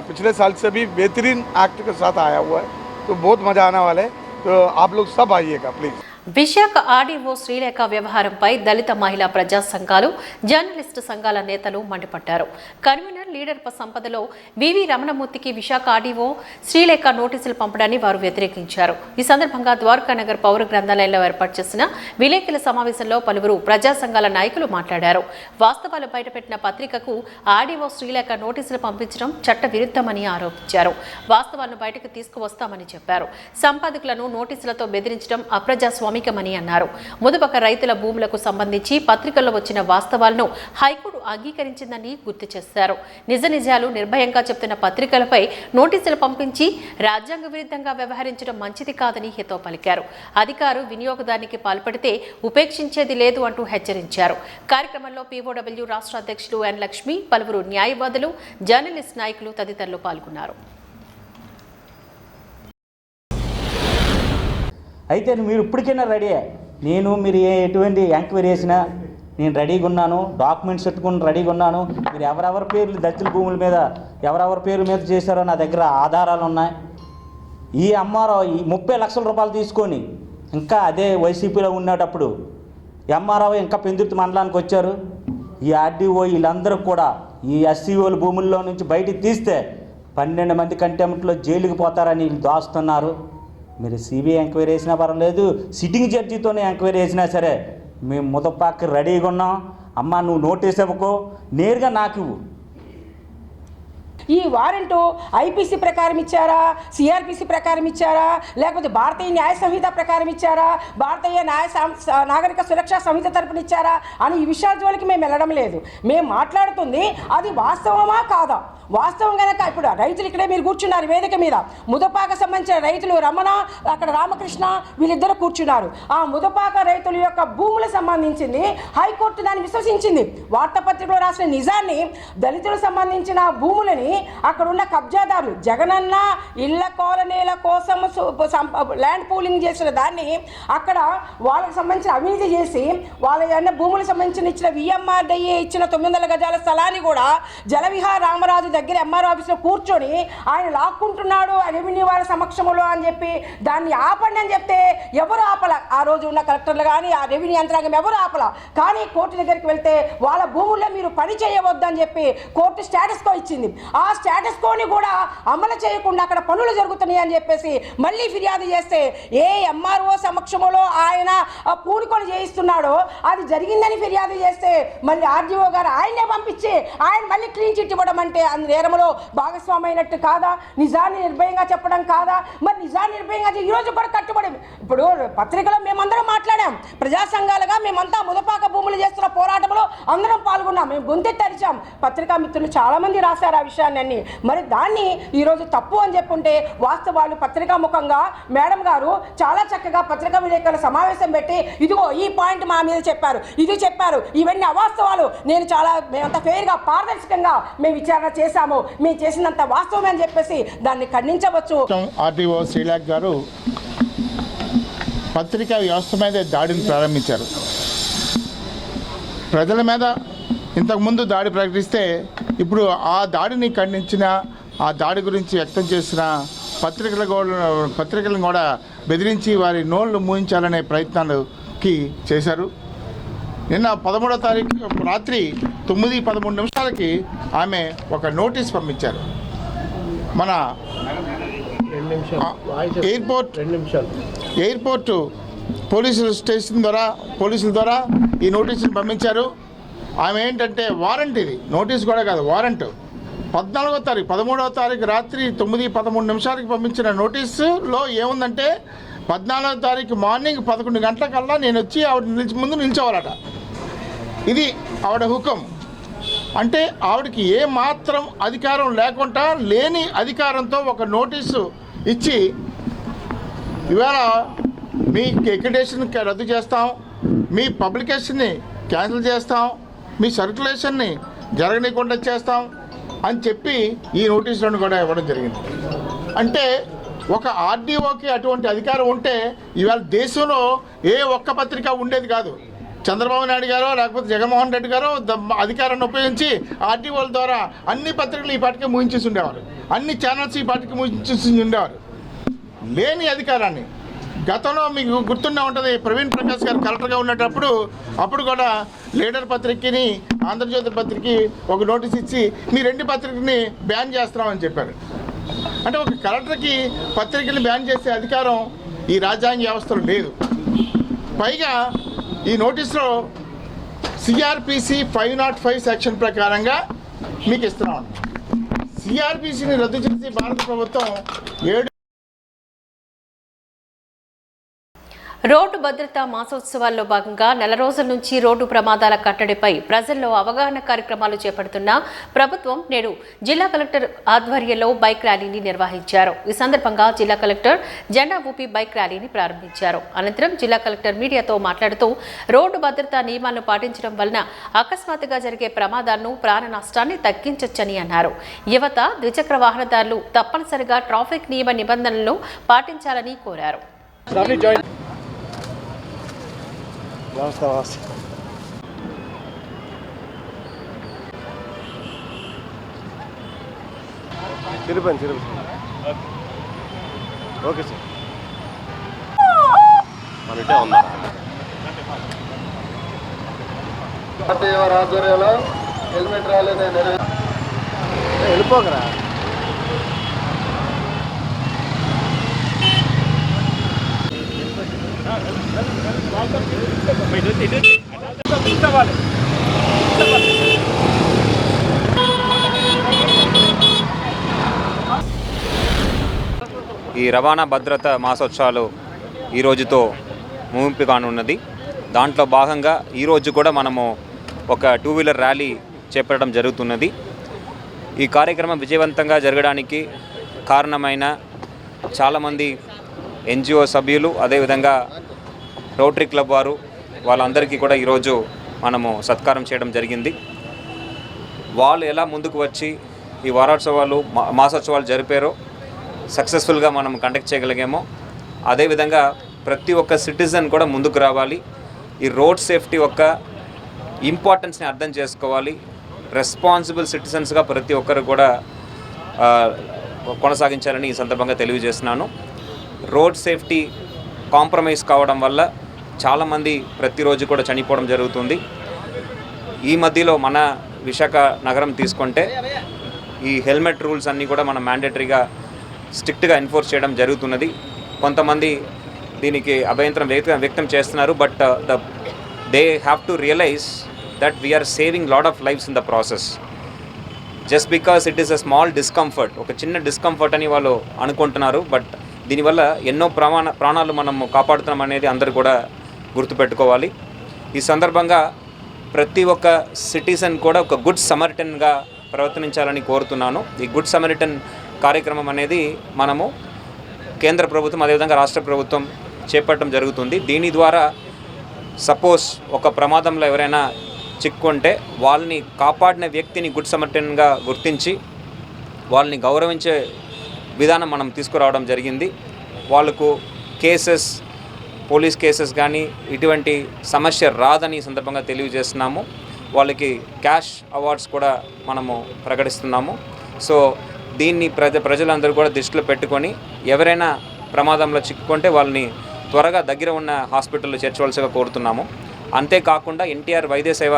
पिछले साल से भी बेहतरीन एक्ट के साथ आया हुआ है, तो बहुत मज़ा आने वाला है. तो आप लोग सब आइएगा प्लीज़. విశాఖ ఆర్డీఓ శ్రీలేఖ వ్యవహారంపై దళిత మహిళా ప్రజా సంఘాలు, జర్నలిస్టు సంఘాల నేతలు మండిపడ్డారు. కన్వీనర్ కరీంనగర్ లీడర్ప సంపదలో వివి రమణమూర్తికి విశాఖ ఆర్డీఓ శ్రీలేఖ నోటీసులు పంపడాన్ని వారు వ్యతిరేకించారు. ఈ సందర్భంగా ద్వారకానగర్ పౌర గ్రంథాలయంలో ఏర్పాటు చేసిన విలేకరుల సమావేశంలో పలువురు ప్రజా సంఘాల నాయకులు మాట్లాడారు. వాస్తవాలు బయటపెట్టిన పత్రికకు ఆర్డీఓ శ్రీలేఖ నోటీసులు పంపించడం చట్ట విరుద్ధమని ఆరోపించారు. వాస్తవాలను బయటకు తీసుకువస్తామని చెప్పారు. సంపాదకులను నోటీసులతో బెదిరించడం అప్రజాస్వామికమని అన్నారు. ముదుపక రైతుల భూములకు సంబంధించి పత్రికల్లో వచ్చిన వాస్తవాలను హైకోర్టు అంగీకరించిందని గుర్తు చేశారు. నిజాలు నిర్భయంగా చెప్తున్న పత్రికలపై నోటీసులు పంపించి రాజ్యాంగ విరుద్ధంగా వ్యవహరించడం మంచిది కాదని హితవు పలికారు. అధికారు వినియోగదానికి పాల్పడితే ఉపేక్షించేది లేదు అంటూ హెచ్చరించారు. కార్యక్రమంలో పీఓడబ్ల్యూ రాష్ట్ర అధ్యక్షులు ఎన్ లక్ష్మి, పలువురు న్యాయవాదులు, జర్నలిస్ట్ నాయకులు తదితరులు పాల్గొన్నారు. అయితే మీరు ఇప్పటికైనా రెడీ, మీరు ఎటువంటి ఎంక్వైరీ చేసినా నేను రెడీగా ఉన్నాను, డాక్యుమెంట్స్ పెట్టుకుని రెడీగా ఉన్నాను. మీరు ఎవరెవరి పేర్లు దళితుల భూముల మీద ఎవరెవరి పేరు మీద చేశారో నా దగ్గర ఆధారాలు ఉన్నాయి. ఈ ఎంఆర్ఓ 30 లక్షల రూపాయలు తీసుకొని ఇంకా అదే వైసీపీలో ఉండేటప్పుడు ఎంఆర్ఓ ఇంకా పెందుర్తి మండలానికి వచ్చారు. ఈ ఆర్డీఓ వీళ్ళందరూ కూడా ఈ ఎస్సీఓల భూముల్లో నుంచి బయటికి తీస్తే 12 మంది కంటెంప్ట్లో జైలుకి పోతారని వీళ్ళు దాస్తున్నారు. మీరు సిబిఐ ఎంక్వైరీ చేసినా పర్వాలేదు, సిట్టింగ్ జడ్జితోనే ఎంక్వైరీ చేసినా సరే మేము ముదపాకి రెడీగా ఉన్నాం. అమ్మ నువ్వు నోటీస్ ఇవ్వకు, నేరుగా నాకు ఇవ్వు. ఈ వారెంటు ఐపీసీ ప్రకారం ఇచ్చారా, సిఆర్పిసి ప్రకారం ఇచ్చారా, లేకపోతే భారతీయ న్యాయ సంహిత ప్రకారం ఇచ్చారా, భారతీయ నాగరిక సురక్షా సంహిత తరపున ఇచ్చారా అని ఈ విషయాల జోలికి మేము వెళ్ళడం లేదు. మేము మాట్లాడుతుంది అది వాస్తవమా కాదా. వాస్తవం కనుక ఇప్పుడు రైతులు ఇక్కడే మీరు కూర్చున్నారు వేదిక మీద, ముదపాక సంబంధించిన రైతులు రమణ, అక్కడ రామకృష్ణ వీళ్ళిద్దరు కూర్చున్నారు. ఆ ముదపాక రైతుల యొక్క భూములకు సంబంధించింది హైకోర్టు దాన్ని విశ్వసించింది. వార్తాపత్రికలో రాసిన నిజాన్ని, దళితులకు సంబంధించిన భూములని అక్కడ ఉన్న కబ్జాదారులు జగనన్న ఇళ్ల కాలనీల కోసం ల్యాండ్ పూలింగ్ చేసిన దాన్ని అక్కడ వాళ్ళకి సంబంధించిన అవినీతి చేసి వాళ్ళ భూములకు సంబంధించిన ఇచ్చిన విఎంఆర్డీఏ ఇచ్చిన 900 గజాల స్థలాన్ని కూడా జలవిహార్ రామరాజు దగ్గర ఎంఆర్ఓ ఆఫీస్లో కూర్చొని ఆయన లాక్కుంటున్నాడు రెవెన్యూ వారి సమక్షంలో అని చెప్పి దాన్ని ఆపండి అని చెప్తే ఎవరు ఆపల. ఆ రోజు ఉన్న కలెక్టర్లు కానీ ఆ రెవెన్యూ యంత్రాంగం ఎవరు ఆపల. కానీ కోర్టు దగ్గరికి వెళ్తే వాళ్ళ భూముల్లో మీరు పని చేయవద్దని చెప్పి కోర్టు స్టేటస్ కో ఇచ్చింది. ఆ స్టేటస్ కోని కూడా అమలు చేయకుండా అక్కడ పనులు జరుగుతున్నాయి అని చెప్పేసి మళ్ళీ ఫిర్యాదు చేస్తే ఏ ఎంఆర్ఓ సమక్షంలో ఆయన పూనుకొని చేయిస్తున్నాడో అది జరిగిందని ఫిర్యాదు చేస్తే మళ్ళీ ఆర్డీఓ గారు ఆయన్నే పంపించి ఆయన మళ్ళీ క్లీన్ చిట్ ఇవ్వడం అంటే నేరంలో భాగస్వామి అయినట్టు కాదా? నిజాన్ని నిర్భయంగా చెప్పడం కాదా? మరి నిజాన్ని నిర్భయంగా ఈరోజు కూడా కట్టుబడి ఇప్పుడు పత్రికలో మేమందరం మాట్లాడాం, ప్రజా సంఘాలుగా మేమంతా ముదపాక భూములు చేస్తున్న పోరాటంలో అందరం పాల్గొన్నాం, మేము గొంతెత్తి అరిచాం. పత్రికా మిత్రులు చాలామంది రాశారు ఆ విషయాన్ని అన్ని. మరి దాన్ని ఈరోజు తప్పు అని చెప్పుంటే వాస్తవాలు పత్రికా ముఖంగా మేడం గారు చాలా చక్కగా పత్రికా విలేకరుల సమావేశం పెట్టి ఇదిగో ఈ పాయింట్ మా మీద చెప్పారు, ఇది చెప్పారు, ఇవన్నీ అవాస్తవాలు, మేమంతా ఫెయిర్గా పారదర్శకంగా మేము విచారణ చేశాము, మేము చేసినంత వాస్తవమే అని చెప్పేసి దాన్ని ఖండించవచ్చు. ఆర్డీఓ శ్రీలేఖ గారు పత్రికా వ్యవస్థ మీద దాడిని ప్రారంభించారు. ప్రజల మీద ఇంతకుముందు దాడి ప్రకటిస్తే ఇప్పుడు ఆ దాడిని ఖండించిన, ఆ దాడి గురించి వ్యక్తం చేసిన పత్రికలను కూడా బెదిరించి వారి నోళ్లు మూయించాలనే ప్రయత్నాలకి చేశారు. నిన్న 13వ తారీఖు రాత్రి 9:13 ఆమె ఒక నోటీస్ పంపించారు. మన ఎయిర్పోర్ట్ పోలీసుల ద్వారా ఈ నోటీసులు పంపించారు. ఆమె ఏంటంటే వారెంట్, ఇది నోటీస్ కూడా కాదు, వారెంట్. 13వ తారీఖు రాత్రి 9:13 పంపించిన నోటీసులో ఏముందంటే 14వ తారీఖు మార్నింగ్ 11 గంటలకల్లా నేను వచ్చి ఆవిడ ముందు నిల్చోవాలట. ఇది ఆవిడ హుకం. అంటే ఆవిడకి ఏ మాత్రం అధికారం లేకుండా లేని అధికారంతో ఒక నోటీసు ఇచ్చి ఇవాళ మీ అక్రిడిటేషన్ రద్దు చేస్తాం, మీ పబ్లికేషన్ని క్యాన్సిల్ చేస్తాం, మీ సర్క్యులేషన్ని జరగనీయకుండా చేస్తాం అని చెప్పి ఈ నోటీసులను కూడా ఇవ్వడం జరిగింది. అంటే ఒక ఆర్డీఓకి అటువంటి అధికారం ఉంటే ఇవాళ దేశంలో ఏ ఒక్క పత్రిక ఉండేది కాదు. చంద్రబాబు నాయుడు గారో లేకపోతే జగన్మోహన్ రెడ్డి గారో అధికారాన్ని ఉపయోగించి ఆర్టీఓల ద్వారా అన్ని పత్రికలు ఈ పాటికి ముగించేసి ఉండేవారు, అన్ని ఛానల్స్ ఈ పాటికి ముగించేసి ఉండేవారు. లేని అధికారాన్ని గతంలో మీకు గుర్తుండే ఉంటుంది, ప్రవీణ్ ప్రకాష్ గారు కలెక్టర్గా ఉన్నప్పుడు అప్పుడు కూడా లీడర్ పత్రికని ఆంధ్రజ్యోతి పత్రికకి ఒక నోటీస్ ఇచ్చి మీ 2 పత్రికని బ్యాన్ చేస్తున్నామని చెప్పారు. అంటే ఒక కలెక్టర్కి పత్రికలు బ్యాన్ చేసే అధికారం ఈ రాజ్యాంగ వ్యవస్థలో లేదు. పైగా ఈ నోటీస్లో సిఆర్పిసి 505 సెక్షన్ ప్రకారంగా మీకు ఇస్తున్నాం. సిఆర్పిసిని రద్దు చేసి భారత ప్రభుత్వం 7 రోడ్డు భద్రతా మాసోత్సవాల్లో భాగంగా నెల రోజుల నుంచి రోడ్డు ప్రమాదాల కట్టడిపై ప్రజల్లో అవగాహన కార్యక్రమాలు చేపడుతున్న ప్రభుత్వం నేడు జిల్లా కలెక్టర్ ఆధ్వర్యంలో బైక్ ర్యాలీని నిర్వహించారు. ఈ సందర్భంగా జిల్లా కలెక్టర్ జెండా ఊపి బైక్ ర్యాలీని ప్రారంభించారు. అనంతరం జిల్లా కలెక్టర్ మీడియాతో మాట్లాడుతూ రోడ్డు భద్రతా నియమాలను పాటించడం వలన అకస్మాత్తుగా జరిగే ప్రమాదాలను, ప్రాణ నష్టాన్ని తగ్గించొచ్చని అన్నారు. యువత, ద్విచక్ర వాహనదారులు తప్పనిసరిగా ట్రాఫిక్ నియమ నిబంధనలను పాటించాలని కోరారు. ఓకే సార్, మన ఇటే ఉందా ఆధ్వర్యంలో హెల్మెట్ రాలేదే వెళ్ళిపోకరా. ఈ రవాణా భద్రత మాసోత్సవాలు ఈ రోజుతో ముగింపు కానున్నది. దాంట్లో భాగంగా ఈరోజు కూడా మనము ఒక 2 వీలర్ ర్యాలీ చేపట్టడం జరుగుతున్నది. ఈ కార్యక్రమం విజయవంతంగా జరగడానికి కారణమైన చాలామంది ఎన్జిఓ సభ్యులు, అదేవిధంగా రోటరీ క్లబ్ వారు, వాళ్ళందరికీ కూడా ఈరోజు మనము సత్కారం చేయడం జరిగింది. వాళ్ళు ఎలా ముందుకు వచ్చి ఈ వారోత్సవాలు, మాసోత్సవాలు జరిపారో, సక్సెస్ఫుల్గా మనం కండక్ట్ చేయగలిగామో, అదేవిధంగా ప్రతి ఒక్క సిటిజన్ కూడా ముందుకు రావాలి. ఈ రోడ్ సేఫ్టీ యొక్క ఇంపార్టెన్స్ని అర్థం చేసుకోవాలి. రెస్పాన్సిబుల్ సిటిజన్స్గా ప్రతి ఒక్కరు కూడా కొనసాగించాలని ఈ సందర్భంగా తెలియజేస్తున్నాను. రోడ్ సేఫ్టీ కాంప్రమైజ్ కావడం వల్ల చాలామంది ప్రతిరోజు కూడా చనిపోవడం జరుగుతుంది. ఈ మధ్యలో మన విశాఖ నగరం తీసుకుంటే ఈ హెల్మెట్ రూల్స్ అన్నీ కూడా మనం మ్యాండేటరీగా స్ట్రిక్ట్గా ఎన్ఫోర్స్ చేయడం జరుగుతున్నది. కొంతమంది దీనికి అభ్యంతరం వ్యక్తం చేస్తున్నారు. But they have to realise that we are saving lot of lives in the process. Just because it is a small discomfort, ఒక చిన్న డిస్కంఫర్ట్ అని వాళ్ళు అనుకుంటున్నారు. బట్ దీనివల్ల ఎన్నో ప్రాణాలు మనము కాపాడుతున్నాం అనేది అందరూ కూడా గుర్తుపెట్టుకోవాలి. ఈ సందర్భంగా ప్రతి ఒక్క సిటిజన్ కూడా ఒక గుడ్ సమరిటన్గా ప్రవర్తించాలని కోరుతున్నాను. ఈ గుడ్ సమరిటన్ కార్యక్రమం అనేది మనము కేంద్ర ప్రభుత్వం, అదేవిధంగా రాష్ట్ర ప్రభుత్వం చేపట్టడం జరుగుతుంది. దీని ద్వారా సపోజ్ ఒక ప్రమాదంలో ఎవరైనా చిక్కుంటే వాళ్ళని కాపాడిన వ్యక్తిని గుడ్ సమరిటన్గా గుర్తించి వాళ్ళని గౌరవించే విధానం మనం తీసుకురావడం జరిగింది. వాళ్ళకు కేసెస్, పోలీస్ కేసెస్ కానీ ఇటువంటి సమస్య రాదని సందర్భంగా తెలియజేస్తున్నాము. వాళ్ళకి క్యాష్ అవార్డ్స్ కూడా మనము ప్రకటిస్తున్నాము. సో దీన్ని ప్రజలందరూ కూడా దృష్టిలో పెట్టుకొని ఎవరైనా ప్రమాదంలో చిక్కుకుంటే వాళ్ళని త్వరగా దగ్గర ఉన్న హాస్పిటల్లో చేర్చవలసిగా కోరుతున్నాము. అంతేకాకుండా ఎన్టీఆర్ వైద్య సేవ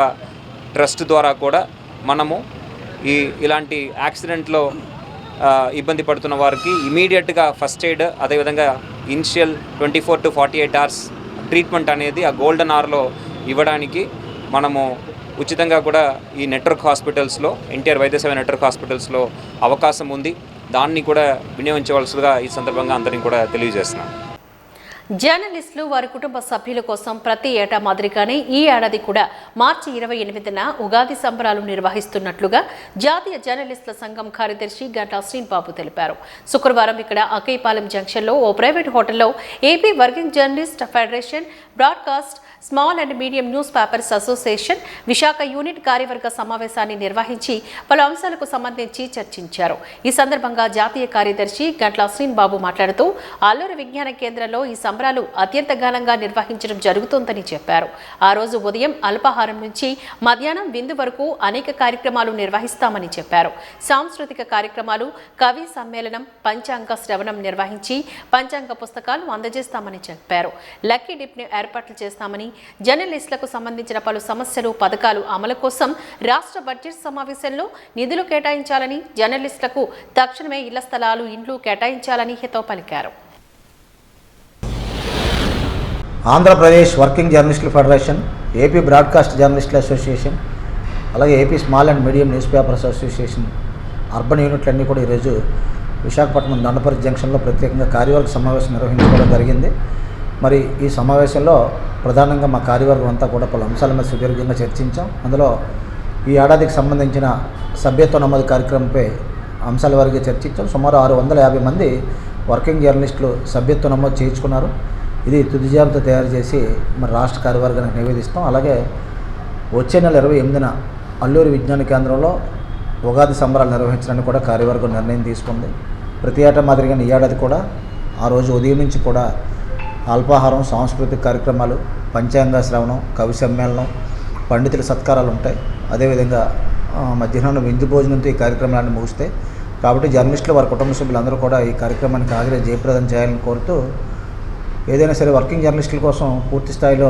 ట్రస్ట్ ద్వారా కూడా మనము ఇలాంటి యాక్సిడెంట్లో ఇబ్బంది పడుతున్న వారికి ఇమీడియట్గా ఫస్ట్ ఎయిడ్, అదేవిధంగా ఇనిషియల్ 24 to 48 hours ట్రీట్మెంట్ అనేది ఆ గోల్డెన్ అవర్లో ఇవ్వడానికి మనము ఉచితంగా కూడా ఈ నెట్వర్క్ హాస్పిటల్స్లో, ఎన్టీఆర్ వైద్య సేవ నెట్వర్క్ హాస్పిటల్స్లో అవకాశం ఉంది. దాన్ని కూడా వినియోగించవలసిగా ఈ సందర్భంగా అందరినీ కూడా తెలియజేస్తున్నాను. జర్నలిస్టులు వారి కుటుంబ సభ్యుల కోసం ప్రతి ఏటా మాదిరిగానే ఈ ఏడాది కూడా మార్చి 28న ఉగాది సంబరాలు నిర్వహిస్తున్నట్లుగా జాతీయ జర్నలిస్టుల సంఘం కార్యదర్శి గంటా శ్రీనిబాబు తెలిపారు. శుక్రవారం ఇక్కడ అకైపాలెం జంక్షన్లో ఓ ప్రైవేట్ హోటల్లో AP working journalist federation, broadcast, small and medium news papers association Visakha unit కార్యవర్గ సమావేశాన్ని నిర్వహించి పలు అంశాలకు సంబంధించి చర్చించారు. ఈ సందర్భంగా జాతీయ కార్యదర్శి గంటా శ్రీనిబాబు మాట్లాడుతూ అల్లూరి విజ్ఞాన కేంద్రంలో ఈ సంబరాలు అత్యంత ఘనంగా నిర్వహించడం జరుగుతోందని చెప్పారు. ఆ రోజు ఉదయం అల్పాహారం నుంచి మధ్యాహ్నం విందు వరకు అనేక కార్యక్రమాలు నిర్వహిస్తామని చెప్పారు. సాంస్కృతిక కార్యక్రమాలు, కవి సమ్మేళనం, పంచాంగ శ్రవణం నిర్వహించి పంచాంగ పుస్తకాలు అందజేస్తామని చెప్పారు. లక్కీ డిప్ని ఏర్పాట్లు చేస్తామని, జర్నలిస్టులకు సంబంధించిన పలు సమస్యలు, పథకాలు అమలు కోసం రాష్ట్ర బడ్జెట్ సమావేశంలో నిధులు కేటాయించాలని, జర్నలిస్టులకు తక్షణమే ఇళ్ల స్థలాలు, ఇండ్లు కేటాయించాలని హితవు పలికారు. ఆంధ్రప్రదేశ్ వర్కింగ్ జర్నలిస్టుల ఫెడరేషన్, ఏపీ బ్రాడ్కాస్ట్ జర్నలిస్టుల అసోసియేషన్, అలాగే AP small and medium news papers association urban యూనిట్లన్నీ కూడా ఈరోజు విశాఖపట్నం దండపర్తి జంక్షన్లో ప్రత్యేకంగా కార్యవర్గ సమావేశం నిర్వహించుకోవడం జరిగింది. మరి ఈ సమావేశంలో ప్రధానంగా మా కార్యవర్గం అంతా కూడా పలు అంశాల మీద సుదీర్ఘంగా చర్చించాం. అందులో ఈ ఏడాదికి సంబంధించిన సభ్యత్వ నమోదు కార్యక్రమంపై అంశాల వారీగా చర్చించాం. సుమారు 650 మంది వర్కింగ్ జర్నలిస్టులు సభ్యత్వ నమోదు చేయించుకున్నారు. ఇది తుది జాబితా తయారు చేసి మరి రాష్ట్ర కార్యవర్గానికి నివేదిస్తాం. అలాగే వచ్చే నెల 28న అల్లూరి విజ్ఞాన కేంద్రంలో ఉగాది సంబరాలు నిర్వహించడానికి కూడా కార్యవర్గం నిర్ణయం తీసుకుంది. ప్రతి ఏటా మాదిరిగా ఈ ఏడాది కూడా ఆ రోజు ఉదయం నుంచి కూడా అల్పాహారం, సాంస్కృతిక కార్యక్రమాలు, పంచాంగ శ్రవణం, కవి సమ్మేళనం, పండితుల సత్కారాలు ఉంటాయి. అదేవిధంగా మధ్యాహ్నం విందు భోజనంతో ఈ కార్యక్రమాలన్నీ ముగుస్తాయి. కాబట్టి జర్నలిస్టులు, వారి కుటుంబ సభ్యులందరూ కూడా ఈ కార్యక్రమానికి హాజరై జయప్రదం చేయాలని కోరుతూ, ఏదైనా సరే వర్కింగ్ జర్నలిస్టుల కోసం పూర్తి స్థాయిలో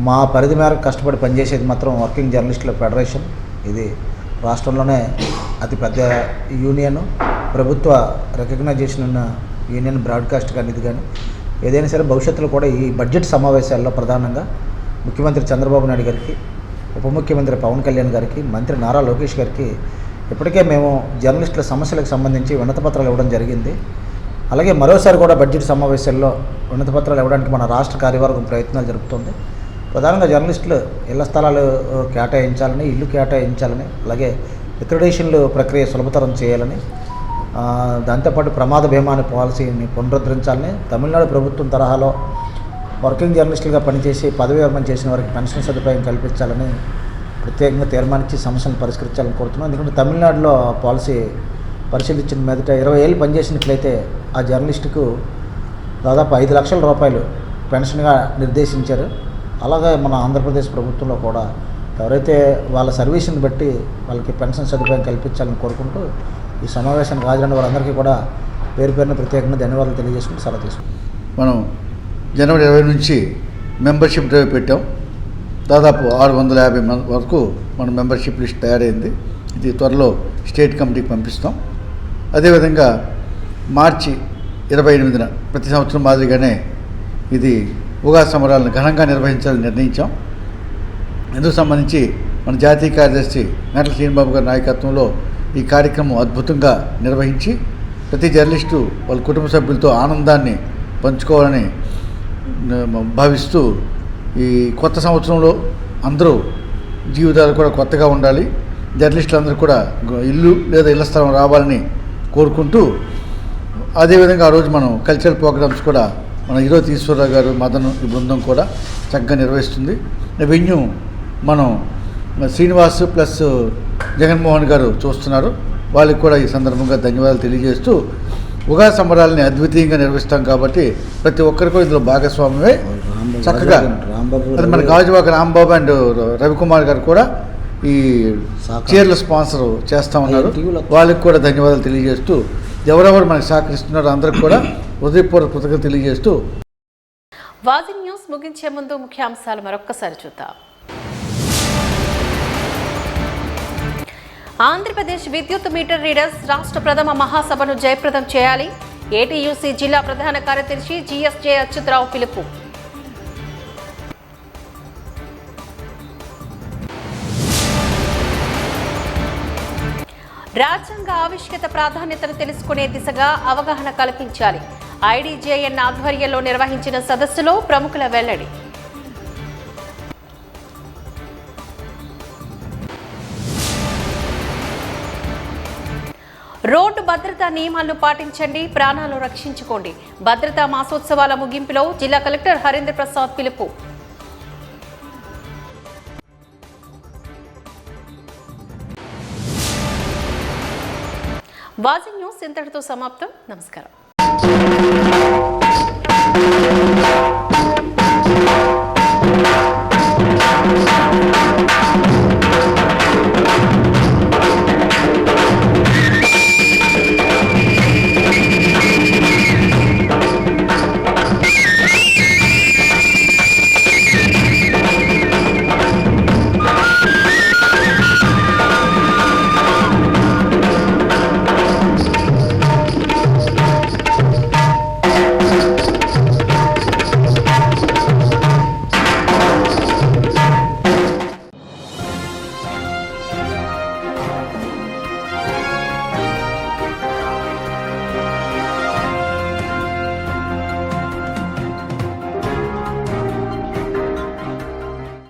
మా పరిధి మేరకు కష్టపడి పనిచేసేది మాత్రం వర్కింగ్ జర్నలిస్టుల ఫెడరేషన్. ఇది రాష్ట్రంలోనే అతిపెద్ద యూనియన్, ప్రభుత్వ రికగ్నైజేషన్ ఉన్న యూనియన్ బ్రాడ్కాస్ట్ కానీ ఇది కానీ. ఏదైనా సరే భవిష్యత్తులో కూడా ఈ బడ్జెట్ సమావేశాల్లో ప్రధానంగా ముఖ్యమంత్రి చంద్రబాబు నాయుడు గారికి, ఉప ముఖ్యమంత్రి పవన్ కళ్యాణ్ గారికి, మంత్రి నారా లోకేష్ గారికి ఇప్పటికే మేము జర్నలిస్టుల సమస్యలకు సంబంధించి వినతిపత్రాలు ఇవ్వడం జరిగింది. అలాగే మరోసారి కూడా బడ్జెట్ సమావేశాల్లో వినతిపత్రాలు ఇవ్వడానికి మన రాష్ట్ర కార్యవర్గం ప్రయత్నాలు జరుపుతుంది. ప్రధానంగా జర్నలిస్టులు ఇళ్ల స్థలాలు కేటాయించాలని, ఇల్లు కేటాయించాలని, అలాగే అక్రిడేషన్లు ప్రక్రియ సులభతరం చేయాలని, దాంతోపాటు ప్రమాద బీమా అనే పాలసీని పునరుద్ధరించాలని, తమిళనాడు ప్రభుత్వం తరహాలో వర్కింగ్ జర్నలిస్టులుగా పనిచేసి పదవీ విరమణ చేసిన వారికి పెన్షన్ సదుపాయం కల్పించాలని ప్రత్యేకంగా తీర్మానించి సమస్యలను పరిష్కరించాలని కోరుతున్నాం. ఎందుకంటే తమిళనాడులో పాలసీ పరిశీలించిన మీదట 20 ఏళ్ళు పనిచేసినట్లయితే ఆ జర్నలిస్టుకు దాదాపు 5 లక్షల రూపాయలు పెన్షన్గా నిర్దేశించారు. అలాగే మన ఆంధ్రప్రదేశ్ ప్రభుత్వంలో కూడా ఎవరైతే వాళ్ళ సర్వీస్ని బట్టి వాళ్ళకి పెన్షన్ సదుపాయం కల్పించాలని కోరుకుంటూ ఈ సమావేశానికి హాజరైన వారందరికీ కూడా పేరు పేరున ప్రత్యేకంగా ధన్యవాదాలు తెలియజేసుకుని సెలవు తీసుకుంటాం. మనం జనవరి 20 నుంచి మెంబర్షిప్ డ్రైవ్ పెట్టాం. దాదాపు 650 వరకు మన మెంబర్షిప్ లిస్ట్ తయారైంది. ఇది త్వరలో స్టేట్ కమిటీకి పంపిస్తాం. అదేవిధంగా మార్చి 28న ప్రతి సంవత్సరం మాదిరిగానే ఇది ఉగాది సంబరాలను ఘనంగా నిర్వహించాలని నిర్ణయించాం. ఇందుకు సంబంధించి మన జాతీయ కార్యదర్శి గంటల శ్రీనిబాబు గారి నాయకత్వంలో ఈ కార్యక్రమం అద్భుతంగా నిర్వహించి ప్రతి జర్నలిస్టు వాళ్ళ కుటుంబ సభ్యులతో ఆనందాన్ని పంచుకోవాలని భావిస్తూ ఈ కొత్త సంవత్సరంలో అందరూ జీవితాలు కూడా కొత్తగా ఉండాలి, జర్నలిస్టులందరూ కూడా ఇల్లు లేదా ఇళ్ల స్థలం రావాలని కోరుకుంటూ, అదేవిధంగా ఆ రోజు మనం కల్చరల్ ప్రోగ్రామ్స్ కూడా మన ఈరోజు ఈశ్వరరావు గారు, మదన్ ఈ బృందం కూడా చక్కగా నిర్వహిస్తుంది. వెన్యూ మనం శ్రీనివాస్ ప్లస్ జగన్మోహన్ గారు చూస్తున్నారు. వాళ్ళకి కూడా ఈ సందర్భంగా ధన్యవాదాలు తెలియజేస్తూ, ఉగాది సంబరాలని అద్వితీయంగా నిర్వహిస్తాం కాబట్టి ప్రతి ఒక్కరికి ఇందులో భాగస్వామ్యమే చక్కగా. అది మన గాజువాక రాంబాబు అండ్ రవికుమార్ గారు కూడా ఈ చీరల స్పాన్సర్ చేస్తూ ఉన్నారు. వాళ్ళకి కూడా ధన్యవాదాలు తెలియజేస్తూ, ఎవరెవరు మనకి సహకరిస్తున్నారో అందరికి కూడా హృదయపూర్వక కృతజ్ఞతలు తెలియజేస్తూ. వాజీ న్యూస్ ముగించే ముందు ముఖ్యాంశాలు మరొక్కసారి చూద్దాం. ఆంధ్రప్రదేశ్ విద్యుత్ మీటర్ రీడర్స్ రాష్ట్ర ప్రథమ మహాసభను జయప్రదం చేయాలి. ఏటీయూసీ జిల్లా ప్రధాన కార్యదర్శి జీఎస్జే అచ్యుతరావు పిలుపు. రాజ్యాంగ ఆవిష్కృత ప్రాధాన్యతను తెలుసుకునే దిశగా అవగాహన కల్పించాలి. ఐడీజేఎన్ ఆధ్వర్యంలో నిర్వహించిన సదస్సులో ప్రముఖుల వెల్లడి. రోడ్డు భద్రతా నియమాలను పాటించండి, ప్రాణాలు రక్షించుకోండి. భద్రతా మాసోత్సవాల ముగింపులో జిల్లా కలెక్టర్ హరీంద్ర ప్రసాద్ పిలుపు. వాజీ న్యూస్ ఇంతటితో సమాప్తం. నమస్కారం.